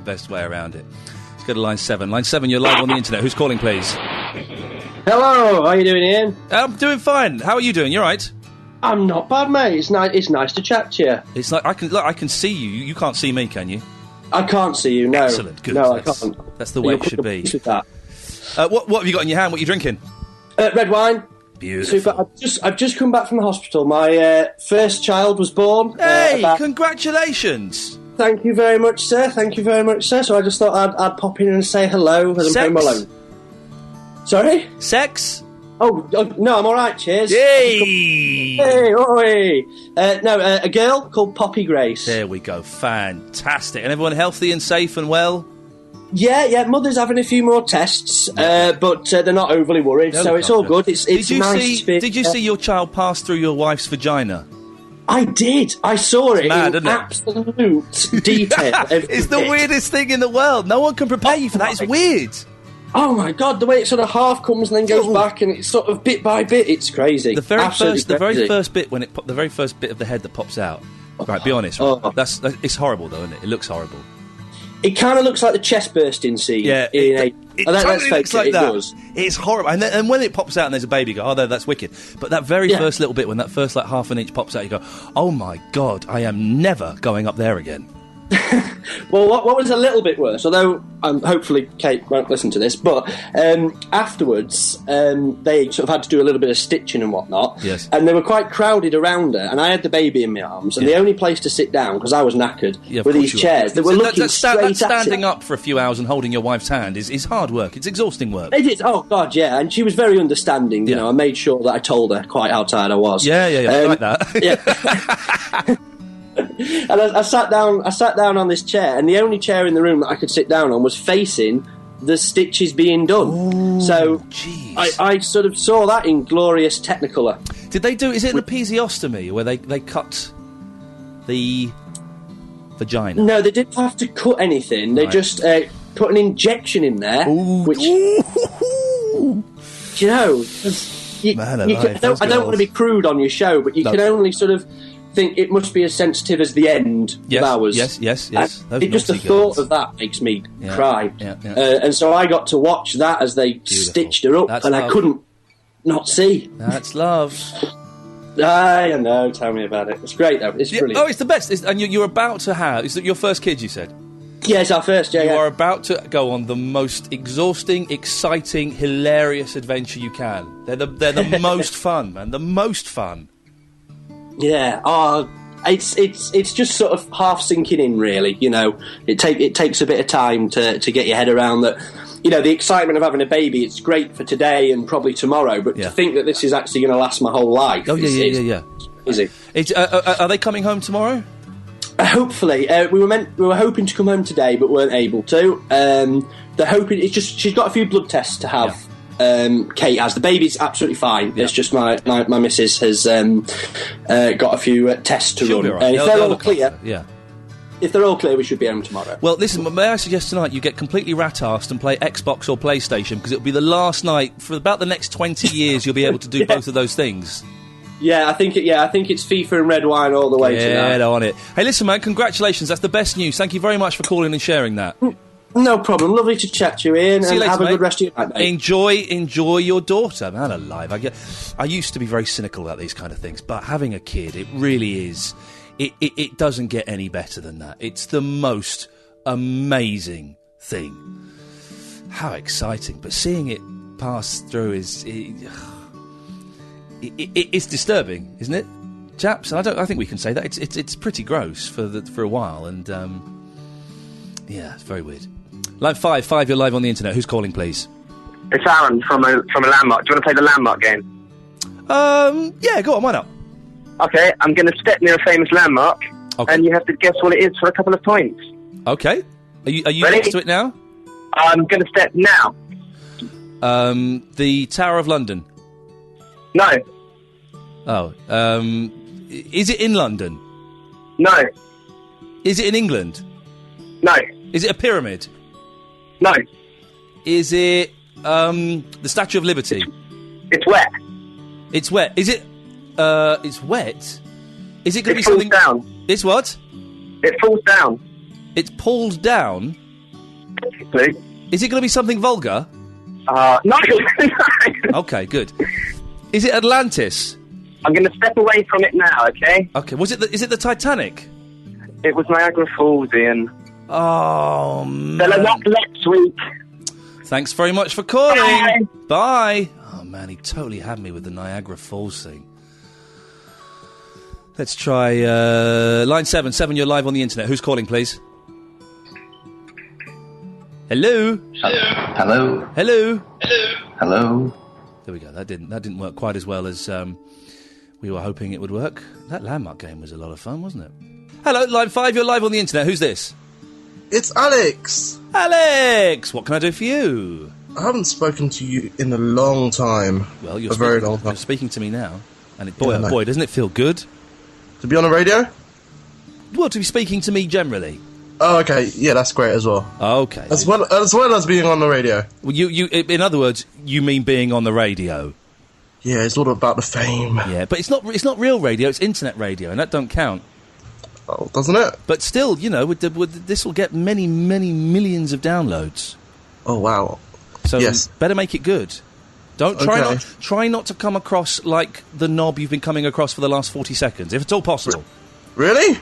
best way around it. Let's go to line 7. Line 7, you're live on the internet. Who's calling, please? Hello, how are you doing, Ian? I'm doing fine. How are you doing? You all right? I'm not bad, mate. It's nice to chat to you. It's like I can see you. You can't see me, can you? I can't see you. No. Excellent. Good. No, I can't. That's the way it should be. With that. What have you got in your hand? What are you drinking? Red wine. Beautiful. Super. I've just come back from the hospital. My first child was born. Hey, congratulations! Thank you very much, sir. So I just thought I'd pop in and say hello as I'm home alone. Sorry? Sex? Oh, no, I'm all right. Cheers. Yay! Hey, oi! A girl called Poppy Grace. There we go. Fantastic. And everyone healthy and safe and well? Yeah. Mother's having a few more tests, but they're not overly worried, so it's all good. It's nice to be... Did you see your child pass through your wife's vagina? I did. I saw it mad, in absolute detail. It's the weirdest thing in the world. No one can prepare you for that. It's weird. Oh my god, the way it sort of half comes and then goes back, and it's sort of bit by bit. It's crazy. The very first bit the very first bit of the head that pops out. Right, be honest. Right? It's horrible though, isn't it? It looks horrible. It kind of looks like the chest bursting scene. Yeah, it totally looks like that. Does. It's horrible. And when it pops out and there's a baby, you go, oh, that's wicked. But that very first little bit, when that first half an inch pops out, you go, oh my god, I am never going up there again. Well, what was a little bit worse, although hopefully Kate won't listen to this, but afterwards they sort of had to do a little bit of stitching and whatnot. Yes. And they were quite crowded around her, and I had the baby in my arms, and the only place to sit down, because I was knackered, were these chairs that were looking straight at it. Standing up for a few hours and holding your wife's hand is hard work. It's exhausting work. It is. Oh god, yeah. And she was very understanding. You know, I made sure that I told her quite how tired I was. Yeah. I like that. Yeah. And I sat down on this chair, and the only chair in the room that I could sit down on was facing the stitches being done. Ooh, so geez. I sort of saw that in glorious Technicolor. Did they do? Is it an episiotomy where they cut the vagina? No, they didn't have to cut anything. They just put an injection in there, which you know. I don't want to be crude on your show, but you can only sort of think it must be as sensitive as the end of ours. Yes. Just the thought of that makes me cry. Yeah. And so I got to watch that as they stitched her up, and I couldn't not see. That's love. I know, tell me about it. It's great though, it's brilliant. Oh, it's the best. And you're about to have... Is it your first kid, you said? Yeah, it's our first, You are about to go on the most exhausting, exciting, hilarious adventure you can. They're the most fun, man. The most fun. Yeah, it's just sort of half sinking in, really. You know, it takes a bit of time to get your head around that. You know, the excitement of having a baby, it's great for today and probably tomorrow, but to think that this is actually going to last my whole life. Oh, yeah. Easy. Are they coming home tomorrow? Hopefully. We were hoping to come home today, but weren't able to. They're hoping, she's got a few blood tests to have Kate has. The baby's absolutely fine. It's just my missus has got a few tests to run. Right. And if they're all clear, yeah. If they're all clear, we should be home tomorrow. Well, listen, may I suggest tonight you get completely rat-arsed and play Xbox or PlayStation, because it'll be the last night for about the next 20 years you'll be able to do both of those things. Yeah, I think it's FIFA and red wine all the way tonight. Get on it. Hey, listen, man, congratulations. That's the best news. Thank you very much for calling and sharing that. No problem. Lovely to chat to you, Ian. See you later, have a mate. good rest of your night, mate. Enjoy your daughter, man. Alive. I used to be very cynical about these kind of things, but having a kid, it really is. It doesn't get any better than that. It's the most amazing thing. How exciting! But seeing it pass through it's disturbing, isn't it, chaps? I think we can say that. It's pretty gross for a while, and yeah, it's very weird. Line 5, you're live on the internet. Who's calling, please? It's Aaron from a landmark. Do you want to play the landmark game? Yeah, go on, why not? Okay, I'm going to step near a famous landmark, and you have to guess what it is for a couple of points. Okay. Are you Ready? next to it now? I'm going to step now. The Tower of London. No. Oh. Is it in London? No. Is it in England? No. Is it a pyramid? No. Is it the Statue of Liberty? It's wet. It's wet. Is it? It's wet. Is it going to be something? Down. It's what? It falls down. It's pulled down. Please. Is it going to be something vulgar? No. Okay, good. Is it Atlantis? I'm going to step away from it now. Okay. Okay. Is it the Titanic? It was Niagara Falls, Ian. Oh man. They're up next week. Thanks very much for calling. Bye. Bye. Oh man, he totally had me with the Niagara Falls thing. Let's try line 7. 7, you're live on the internet. Who's calling, please? Hello. Hello. Hello. Hello. There we go. That didn't work quite as well as we were hoping it would work. That landmark game was a lot of fun, wasn't it? Hello, line 5, you're live on the internet. Who's this? It's Alex. Alex, what can I do for you? I haven't spoken to you in a long time. Well, you're very long time. You're speaking to me now, and boy, doesn't it feel good to be on the radio? Well, to be speaking to me generally. Oh, okay. Yeah, that's great as well. Okay. As well as being on the radio. Well, you in other words, you mean being on the radio? Yeah, it's all about the fame. Yeah, but it's not real radio. It's internet radio, and that don't count. Oh, doesn't it? But still, you know, this will get many, many millions of downloads. Oh wow! So yes. Better make it good. Don't try not to come across like the knob you've been coming across for the last 40 seconds, if it's all possible. Really?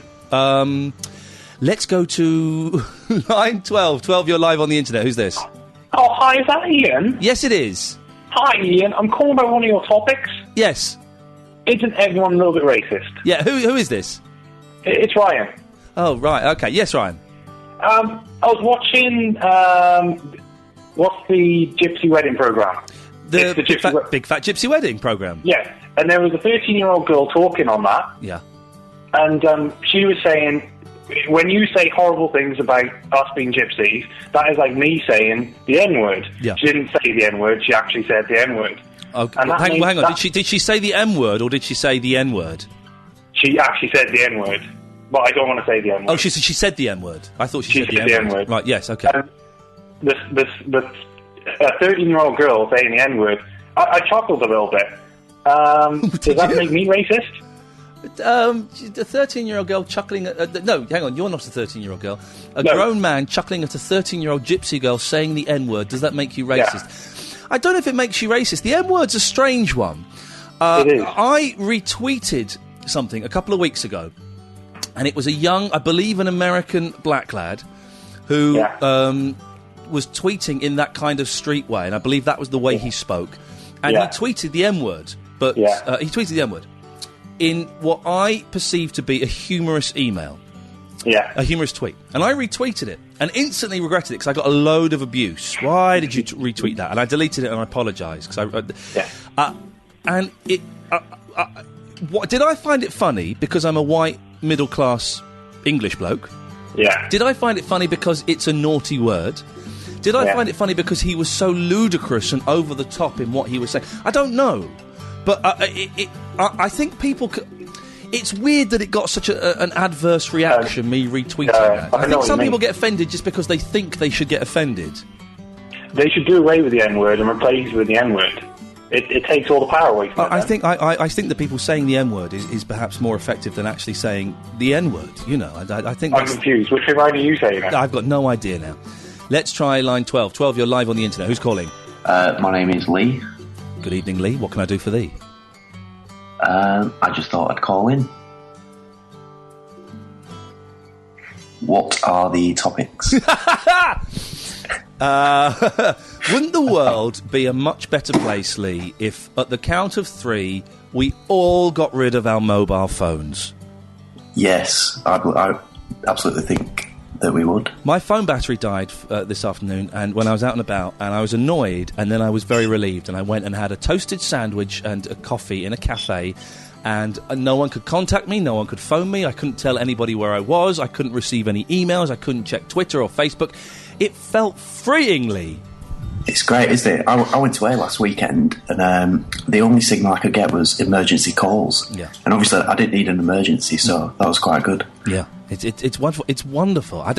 Let's go to line 12. 12, you're live on the internet. Who's this? Oh, hi, is that Ian? Yes, it is. Hi, Ian. I'm calling about one of your topics. Yes. Isn't everyone a little bit racist? Yeah, who is this? It's Ryan. Oh, right, okay. Yes, Ryan. I was watching, what's the Gypsy Wedding Programme? The Big Fat Gypsy Wedding Programme? Yes, and there was a 13-year-old girl talking on that. Yeah. And she was saying, when you say horrible things about us being gypsies, that is like me saying the N-word. Yeah. She didn't say the N-word, she actually said the N-word. Okay. Hang on. Did she say the M-word or did she say the N-word? She actually said the N-word, but I don't want to say the N-word. Oh, she said the N-word. I thought she said the N-word. N-word. Right, yes, okay. This a 13-year-old girl saying the N-word, I chuckled a little bit. Does that make me racist? The 13-year-old girl chuckling at... no, hang on, you're not a 13-year-old girl. Grown man chuckling at a 13-year-old gypsy girl saying the N-word. Does that make you racist? Yeah. I don't know if it makes you racist. The N-word's a strange one. It is. I retweeted something a couple of weeks ago, and it was a young, I believe an American black lad, who was tweeting in that kind of street way, and I believe that was the way he spoke. And he tweeted the N-word, but he tweeted the N-word in what I perceived to be a humorous email. Yeah. A humorous tweet. And I retweeted it and instantly regretted it because I got a load of abuse. Why did you retweet that? And I deleted it and I apologised. And it... what, did I find it funny because I'm a white, middle-class English bloke? Yeah. Did I find it funny because it's a naughty word? Did I find it funny because he was so ludicrous and over the top in what he was saying? I don't know. But I think people... It's weird that it got such an adverse reaction, me retweeting that. I think some people get offended just because they think they should get offended. They should do away with the N-word and replace it with the N-word. It takes all the power away from it. I think that people saying the N-word is perhaps more effective than actually saying the N-word. You know, I think... I'm confused. Which way do you say that? I've got no idea now. Let's try line 12. 12, you're live on the internet. Who's calling? My name is Lee. Good evening, Lee. What can I do for thee? I just thought I'd call in. What are the topics? Wouldn't the world be a much better place, Lee, if at the count of 3 we all got rid of our mobile phones? Yes, I absolutely think that we would. My phone battery died this afternoon, and when I was out and about, and I was annoyed, and then I was very relieved, and I went and had a toasted sandwich and a coffee in a cafe, and no one could contact me, no one could phone me, I couldn't tell anybody where I was, I couldn't receive any emails, I couldn't check Twitter or Facebook. It felt freeingly. It's great, isn't it? I went away last weekend, and the only signal I could get was emergency calls. Yeah. And obviously I didn't need an emergency, so that was quite good. Yeah. It's wonderful. It's wonderful. I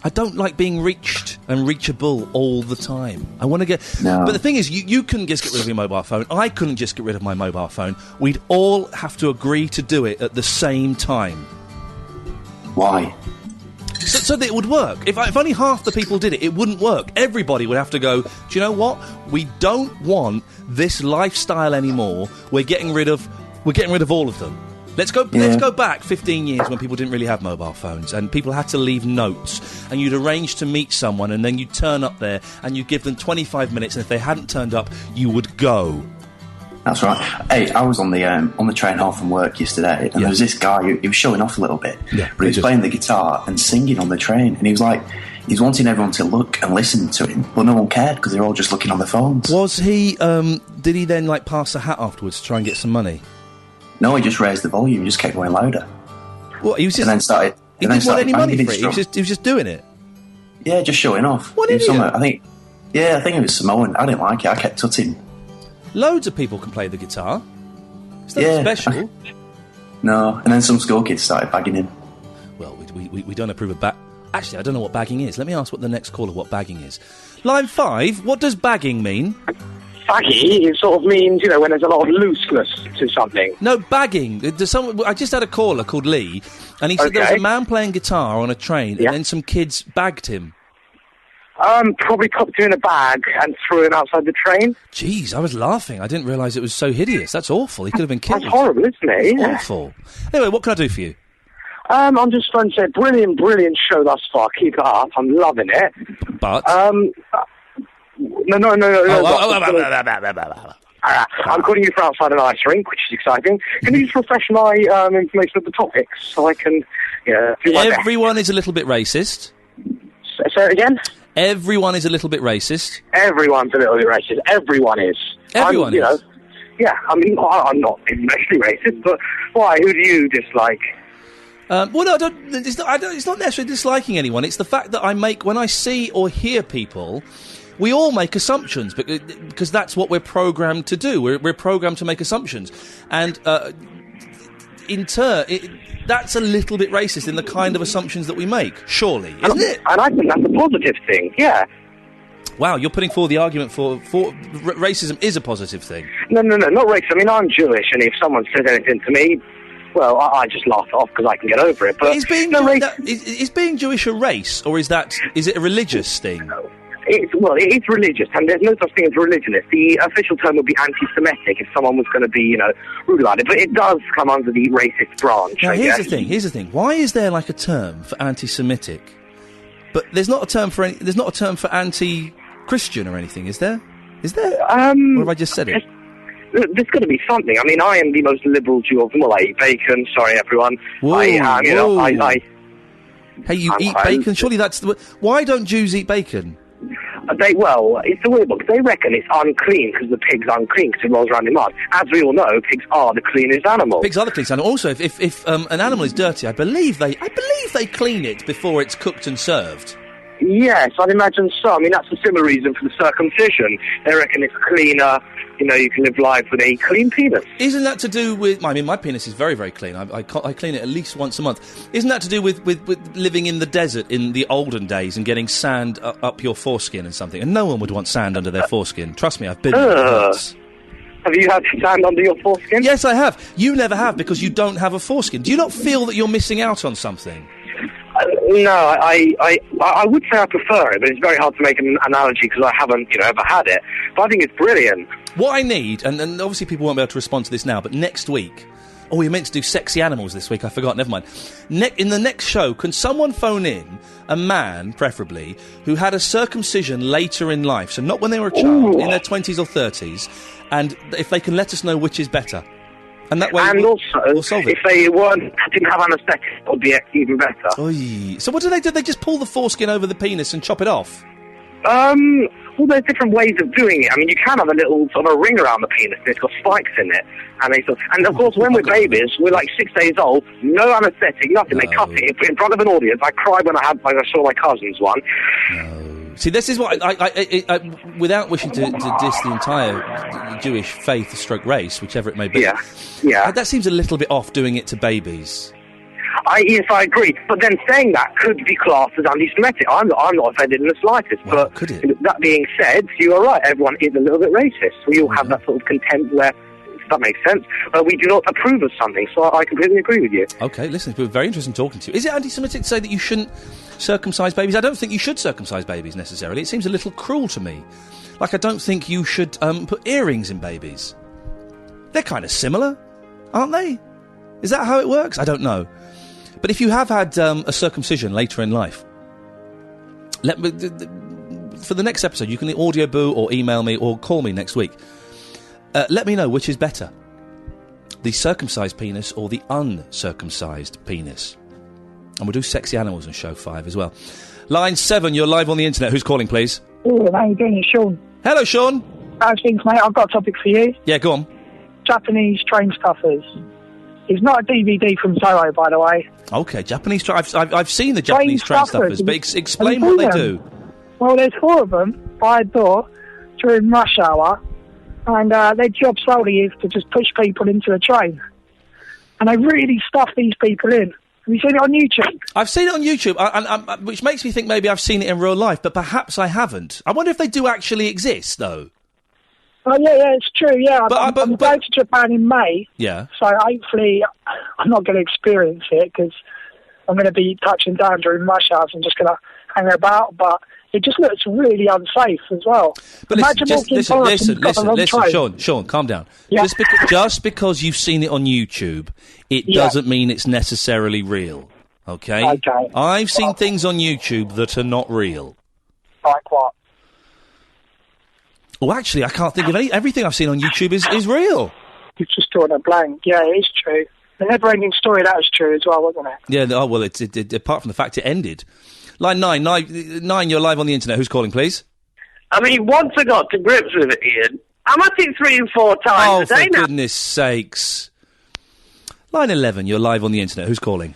don't like being reached and reachable all the time. I want to get... No. But the thing is, you couldn't just get rid of your mobile phone. I couldn't just get rid of my mobile phone. We'd all have to agree to do it at the same time. Why? So that it would work. If only half the people did it, it wouldn't work. Everybody would have to go, do you know what? We don't want this lifestyle anymore. We're getting rid of all of them. Let's go back 15 years when people didn't really have mobile phones and people had to leave notes, and you'd arrange to meet someone and then you'd turn up there and you'd give them 25 minutes, and if they hadn't turned up, you would go. That's right. Hey, I was on the train home from work yesterday, and there was this guy who was showing off a little bit, but he was playing the guitar and singing on the train, and he was like, he's wanting everyone to look and listen to him, but no one cared because they were all just looking on their phones. Was he? Did he then pass a hat afterwards to try and get some money? No, he just raised the volume. He just kept going louder. What? He was just, and then started. He didn't want any money for it. He was just doing it. Yeah, just showing off. What idiot? I think it was Samoan. I didn't like it. I kept tutting. Loads of people can play the guitar. It's nothing special. No, and then some school kids started bagging him. Well, we don't approve of Actually, I don't know what bagging is. Let me ask the next caller what bagging is. Line 5, what does bagging mean? Baggy, it sort of means, when there's a lot of looseness to something. No, bagging. I just had a caller called Lee, and he said there was a man playing guitar on a train, and then some kids bagged him. Probably popped him in a bag and threw him outside the train. Jeez, I was laughing. I didn't realise it was so hideous. That's awful. He could have been killed. That's horrible, isn't it? It's awful. Anyway, what can I do for you? I'm just trying to say, brilliant show thus far. Keep it up. I'm loving it. But? No. I'm calling you from outside an ice rink, which is exciting. Can you just refresh my information of the topics so I can do my best? Everyone is a little bit racist. Say it again? Everyone is a little bit racist. Everyone's a little bit racist. Everyone is. Everyone is. Yeah, I mean, I'm not especially racist, but why? Who do you dislike? Well, no, it's not necessarily disliking anyone. It's the fact that when I see or hear people, we all make assumptions because that's what we're programmed to do. We're programmed to make assumptions, and in turn, that's a little bit racist in the kind of assumptions that we make. Surely, isn't it? And I think that's a positive thing. Yeah. Wow, you're putting forward the argument for racism is a positive thing. No, not racist. I mean, I'm Jewish, and if someone says anything to me, well, I just laugh it off because I can get over it. But is being Jewish a race, or is it a religious thing? It's religious, and there's no such thing as religionist. The official term would be anti-Semitic if someone was going to be, rude about it. But it does come under the racist branch. Now, here's the thing. Why is there a term for anti-Semitic, but there's not a term for anti-Christian or anything? Is there? Or have I just said it? There's got to be something. I mean, I am the most liberal Jew of them all. I eat bacon. Sorry, everyone. Whoa. Hey, you eat bacon? Surely that's why don't Jews eat bacon? It's a weird one, because they reckon it's unclean because the pig's unclean because it rolls around in mud. As we all know, pigs are the cleanest animals. Pigs are the cleanest animals. Also, if an animal is dirty, I believe they clean it before it's cooked and served. Yes, I'd imagine so. I mean, that's a similar reason for the circumcision. They reckon it's cleaner. You can live life with a clean penis. Isn't that to do with... I mean, my penis is very, very clean. I clean it at least once a month. Isn't that to do with living in the desert in the olden days and getting sand up your foreskin and something? And no one would want sand under their foreskin. Trust me, I've been there once. Have you had sand under your foreskin? Yes, I have. You never have because you don't have a foreskin. Do you not feel that you're missing out on something? No, I would say I prefer it, but it's very hard to make an analogy because I haven't, ever had it. But I think it's brilliant. What I need, and obviously people won't be able to respond to this now, but next week... Oh, we meant to do sexy animals this week. I forgot. Never mind. In the next show, can someone phone in a man, preferably, who had a circumcision later in life, so not when they were a child, in their 20s or 30s, and if they can let us know which is better. And that way we'll solve it. If they didn't have anaesthetic, it would be even better. Oy. So what do? They just pull the foreskin over the penis and chop it off? Well, there's different ways of doing it. I mean, you can have a little sort of a ring around the penis, and it's got spikes in it. And of course, when we're babies, we're like 6 days old, no anaesthetic, nothing. They cut it in front of an audience. I cried when I saw my cousin's one. No. See, this is what I without wishing to diss the entire Jewish faith, stroke race, whichever it may be. Yeah. That seems a little bit off doing it to babies. Yes, I agree. But then saying that could be classed as anti-Semitic. I'm not offended in the slightest. Well, could it? That being said, you are right. Everyone is a little bit racist. We all have that sort of contempt where, if that makes sense, we do not approve of something. So I completely agree with you. Okay, listen, it's been very interesting talking to you. Is it anti-Semitic to say that you shouldn't circumcise babies? I don't think you should circumcise babies necessarily. It seems a little cruel to me. Like, I don't think you should put earrings in babies. They're kind of similar, aren't they? Is that how it works? I don't know. But if you have had a circumcision later in life, for the next episode, you can audio boo or email me or call me next week. Let me know which is better, the circumcised penis or the uncircumcised penis. And we'll do sexy animals in show 5 as well. Line 7, you're live on the internet. Who's calling, please? Oh, how you doing? It's Sean. Hello, Sean. How's things, mate? I've got a topic for you. Yeah, go on. Japanese train stuffers. It's not a DVD from Soho, by the way. Okay, Japanese... I've seen the Japanese train stuffers, but explain what they do. Well, there's 4 of them by a door during rush hour, and their job solely is to just push people into a train. And they really stuff these people in. Have you seen it on YouTube? I've seen it on YouTube, which makes me think maybe I've seen it in real life, but perhaps I haven't. I wonder if they do actually exist, though. Oh, yeah, it's true, yeah. I'm going to Japan in May. Yeah. So hopefully I'm not going to experience it because I'm going to be touching down during rush hours and just going to hang about. But it just looks really unsafe as well. But listen, Sean, calm down. Yeah. Just because you've seen it on YouTube, it doesn't mean it's necessarily real. Okay? Okay. I've seen things on YouTube that are not real. Like what? Well, actually, I can't think of any. Everything I've seen on YouTube is real. You've just drawn a blank. Yeah, it is true. The never-ending story, that was true as well, wasn't it? Yeah, well, it apart from the fact it ended. Line 9, you're live on the internet. Who's calling, please? I mean, once I got to grips with it, Ian, I'm at it 3 and 4 times a day now. Oh, for goodness sakes. Line 11, you're live on the internet. Who's calling?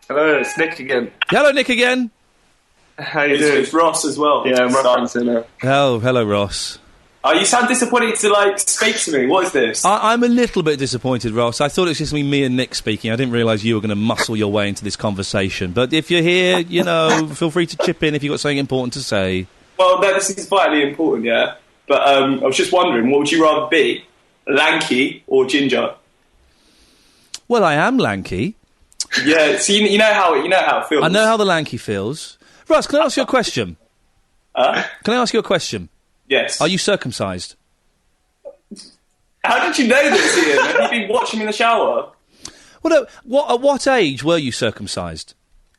Hello, it's Nick again. Hello, Nick again. How you doing? It's Ross as well. Yeah, I'm referencing it. Oh, hello, Ross. Oh, you sound disappointed to, speak to me. What is this? I'm a little bit disappointed, Ross. I thought it was just me and Nick speaking. I didn't realise you were going to muscle your way into this conversation. But if you're here, feel free to chip in if you've got something important to say. Well, no, this is vitally important, yeah. But I was just wondering, what would you rather be, lanky or ginger? Well, I am lanky. Yeah, so you know how it feels. I know how the lanky feels. Ross, can I ask you a question? Can I ask you a question? Yes. Are you circumcised? How did you know this, Ian? Have you been watching me in the shower? Well, no, at what age were you circumcised?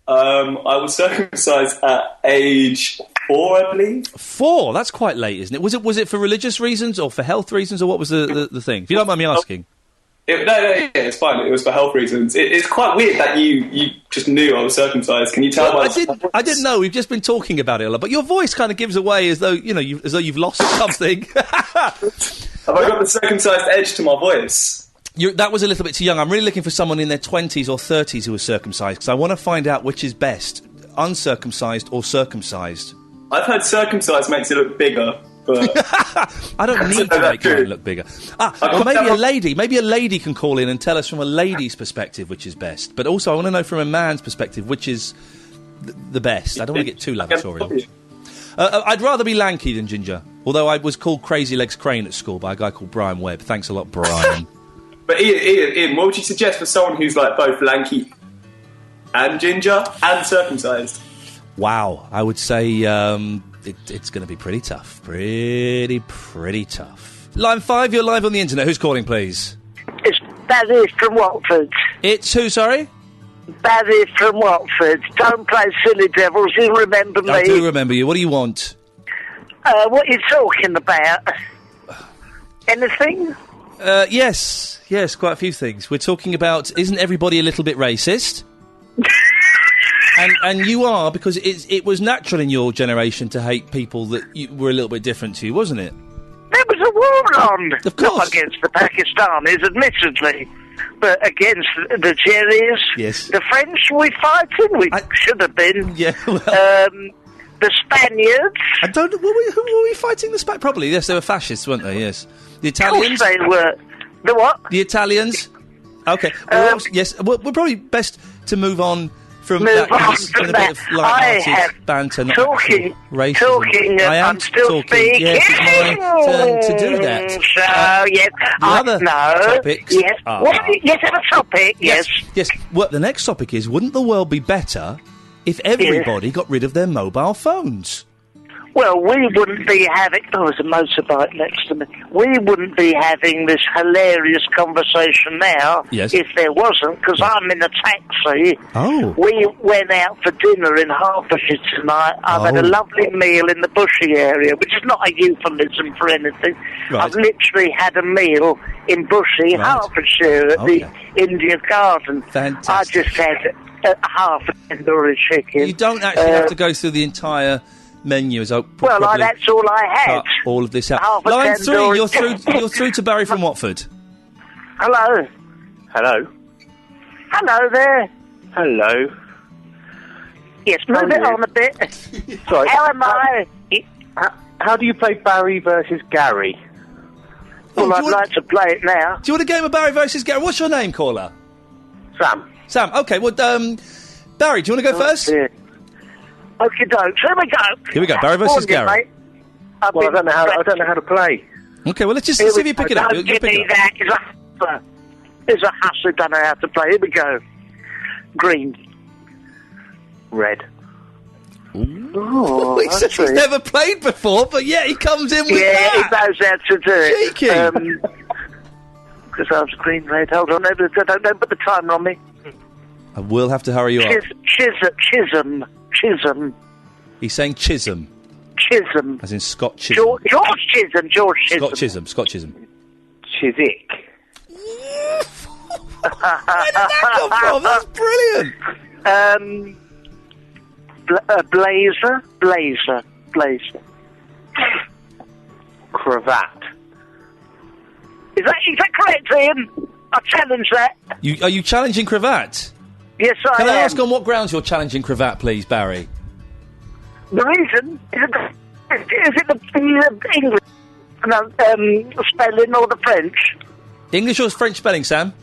I was circumcised at age 4, I believe. 4? That's quite late, isn't it? Was it for religious reasons or for health reasons, or what was the thing? If you don't mind me asking. It's fine. It was for health reasons. It's quite weird that you just knew I was circumcised. Can you tell? Well, I didn't know. We've just been talking about it a lot, but your voice kind of gives away as though you've lost something. Have I got the circumcised edge to my voice? That was a little bit too young. I'm really looking for someone in their 20s or 30s who was circumcised because I want to find out which is best. uncircumcised or circumcised? I've heard circumcised makes it look bigger, but I don't need to make mine look bigger. Or maybe a lady. Maybe a lady can call in and tell us from a lady's perspective which is best. But also, I want to know from a man's perspective which is the best. I don't want to get too lavatorial. I'd rather be lanky than ginger. Although I was called Crazy Legs Crane at school by a guy called Brian Webb. Thanks a lot, Brian. But Ian, what would you suggest for someone who's like both lanky and ginger and circumcised? Wow, I would say it's going to be pretty tough. Pretty tough. Line 5, you're live on the internet. Who's calling, please? It's Barry from Watford. It's who, sorry? Barry from Watford. Don't play silly devils, you remember me. I do remember you. What do you want? What are you talking about? Anything? Yes, quite a few things. We're talking about, isn't everybody a little bit racist? and you are, because it was natural in your generation to hate people that were a little bit different to you, wasn't it? There was a war on. Of course. Not against the Pakistanis, admittedly, but against the Jerrys. Yes. The French, we fighting? We should have been. Yeah, well. The Spaniards. I don't know. Who were we fighting the Spaniards? Probably, yes, they were fascists, weren't they? Yes. The Italians? Of course they were. The what? The Italians? Okay. Well, yes, we're probably best to move on from that. It's been a bit of light-hearted banter, not talking, racism. I am I'm still talking. speaking. Yes, it's my turn to do that. So, yes, other topics. Yes. Yes, have a topic. Yes. Yes. Well, the next topic is: wouldn't the world be better if everybody got rid of their mobile phones? Well, we wouldn't be having... Oh, there's a motorbike next to me. We wouldn't be having this hilarious conversation now if there wasn't, because I'm in a taxi. Oh. We went out for dinner in Hertfordshire tonight. I've had a lovely meal in the Bushy area, which is not a euphemism for anything. Right. I've literally had a meal in Bushy, Hertfordshire, at the India Garden. Fantastic. I just had half a tandoori chicken. You don't actually have to go through the entire menu. That's all I had. Cut all of this out. Line 3, you're through to Barry from Watford. Hello. Hello. Hello there. Hello. Yes, move it on a bit. Sorry. How am I? How do you play Barry versus Gary? Well, I'd like to play it now. Do you want a game of Barry versus Gary? What's your name, caller? Sam. Okay, well, Barry, do you want to go first? Dear. Okie dokes. Here we go. Barry versus Gary. I don't know how to play. Okay, well, let's just see if you pick it up. Don't give me that. It's a huss who don't know how to play. Here we go. Green. Red. Oh, he says he's never played before, but he comes in with that. He knows how to do it. Cheeky. Because I was green, red. Hold on, don't put the timer on me. I will have to hurry you up. Chisholm. He's saying Chisholm. Chisholm. As in Scott Chisholm. George Chisholm. Scott Chisholm. Chiswick. Where did that come from? That's brilliant. Blazer. Cravat. Is that correct, Ian? I challenge that. Are you challenging cravat? Yes, I am. Can I ask on what grounds you're challenging cravat, please, Barry? The reason is it the English spelling or the French? English or French spelling, Sam?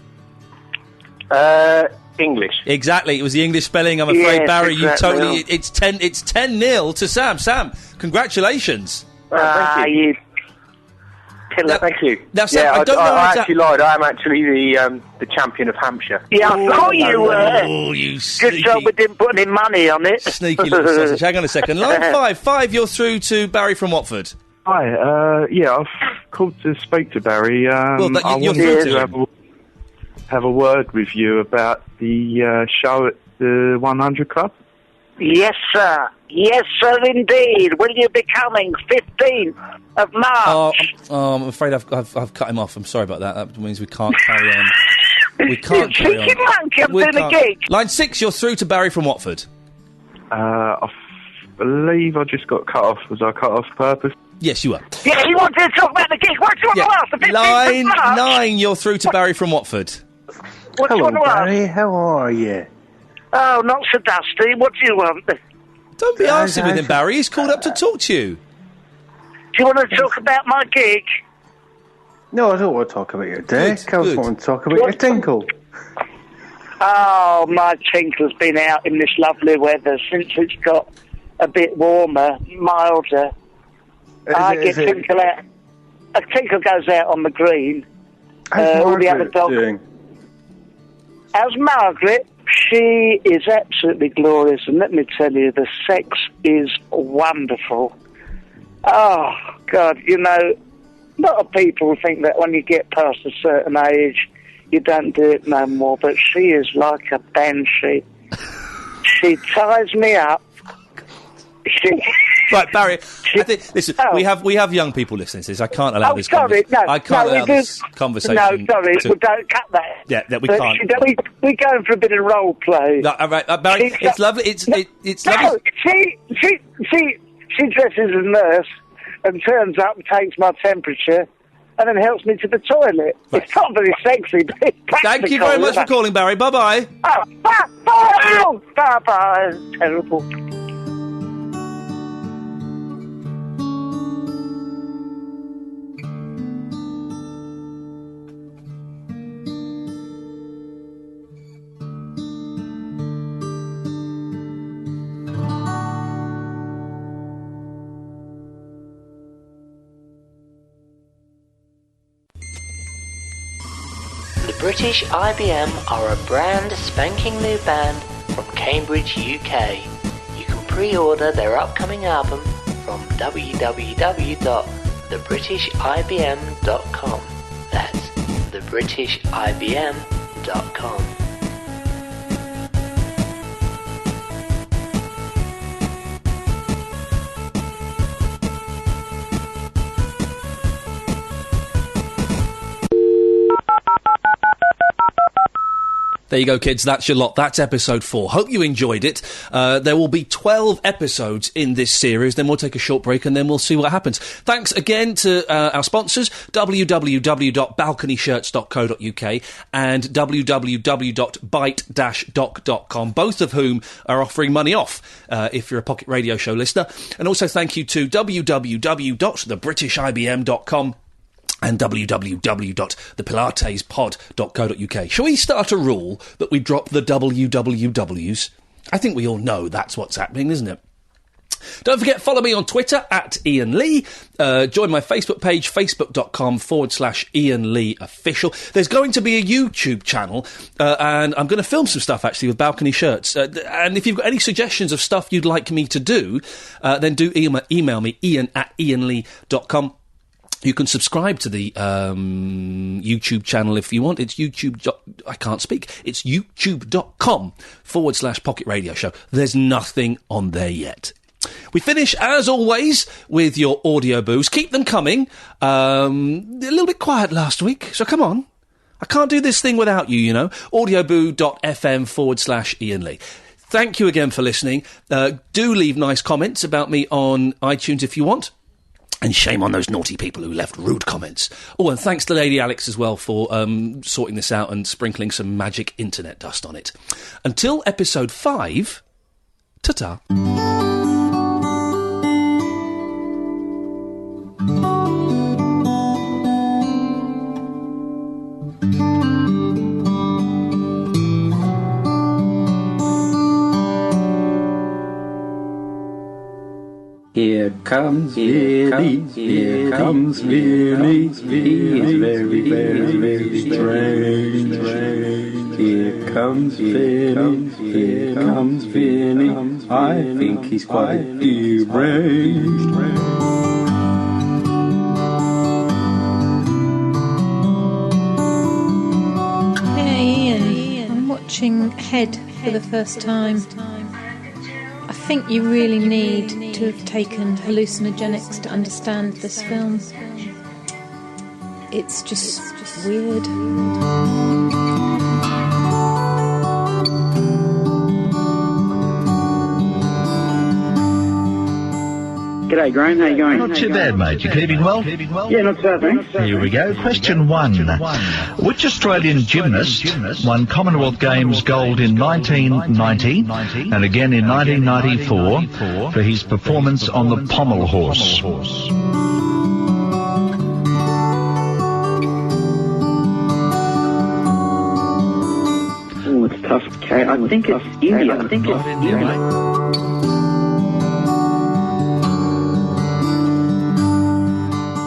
English. Exactly, it was the English spelling. I'm afraid, yes, Barry. exactly. You totally. It's 10-0 to Sam. Sam, congratulations. Thank you. Thank you. Now, Sam, I don't know. I actually lied. I am actually the champion of Hampshire. Yeah, I thought you were. Oh, you sneaky. Good job we didn't put any money on it. Sneaky little sausage. Hang on a second. Line 5, you're through to Barry from Watford. Hi. I've called to speak to Barry. I wanted to have a word with you about the show at the 100 Club. Yes, sir. Yes, sir, indeed. Will you be coming 15th of March? I'm afraid I've cut him off. I'm sorry about that. That means we can't carry on. We can't carry on. Monkey, I'm doing a gig. Line 6, you're through to Barry from Watford. I believe I just got cut off. Was I cut off purpose? Yes, you were. Yeah, he wanted to talk about the gig. What do you want to ask? The 15th Line of March? 9, you're through to Barry from Watford. What do you want to ask? Barry, how are you? Oh, not so dusty. What do you want? Don't be arsy with him, Barry. He's called up to talk to you. Do you want to talk about my gig? No, I don't want to talk about your dick. I just want to talk about your tinkle. Oh, my tinkle's been out in this lovely weather since it's got a bit warmer, milder. I get tinkle out. A tinkle goes out on the green. How's the other Margaret dog. doing? How's Margaret? She is absolutely glorious, and let me tell you, the sex is wonderful. Oh, God, you know, a lot of people think that when you get past a certain age, you don't do it no more, but she is like a banshee. She ties me up. Right, Barry. I think, listen, we have young people listening to this. I can't allow this. I can't allow this conversation. No, sorry, we don't cut that. Yeah, we can't. We're going for a bit of role play. No, all right, Barry. It's lovely. It's lovely. She dresses as a nurse and turns up and takes my temperature and then helps me to the toilet. Right. It's not very sexy, but it's practical. Thank you very much for calling, Barry. Bye-bye. Oh, bye-bye. Terrible. British IBM are a brand spanking new band from Cambridge, UK. You can pre-order their upcoming album from www.thebritishibm.com. That's thebritishibm.com. There you go, kids. That's your lot. That's episode 4. Hope you enjoyed it. There will be 12 episodes in this series. Then we'll take a short break and then we'll see what happens. Thanks again to our sponsors, www.balconyshirts.co.uk and www.bite-doc.com, both of whom are offering money off if you're a Pocket Radio Show listener. And also thank you to www.thebritishibm.com and www.thepilatespod.co.uk. Shall we start a rule that we drop the wwws? I think we all know that's what's happening, isn't it? Don't forget, follow me on Twitter at Iain Lee. Join my Facebook page, facebook.com/Iain Lee Official. There's going to be a YouTube channel, and I'm going to film some stuff, actually, with balcony shirts. And if you've got any suggestions of stuff you'd like me to do, then do email me, ian@iainlee.com. You can subscribe to the YouTube channel if you want. It's I can't speak. It's youtube.com/Pocket Radio Show. There's nothing on there yet. We finish, as always, with your audio boos. Keep them coming. A little bit quiet last week, so come on. I can't do this thing without you, you know. audioboo.fm/Iain Lee. Thank you again for listening. Do leave nice comments about me on iTunes if you want. And shame on those naughty people who left rude comments. Oh, and thanks to Lady Alex as well for sorting this out and sprinkling some magic internet dust on it. Until episode 5, ta-ta. Here comes Billy, here comes Billy, he is very, very, very strange. Here comes Billy, here comes Billy, I think he's quite deranged. Hey Iain, I'm watching Head for the first time. I think you really need to have taken hallucinogenics to understand this film. It's just weird. G'day, Graham. How you going? Not too bad, mate. You keeping well? Yeah, not too bad, thanks. Here we go. Question 1. Which Australian gymnast won Commonwealth Games gold in 1990 and again in 1994 for his performance on the pommel horse? Oh, it's tough. Okay, I think it's India.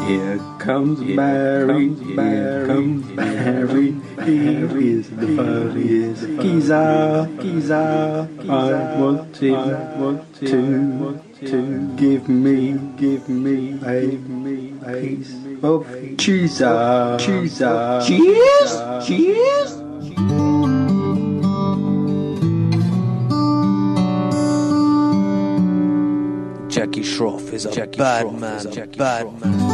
Here comes Mary, here comes Mary, here is the funniest geezer. I want to give me a piece of cheese. Cheese. Jackie Shroff is a bad man.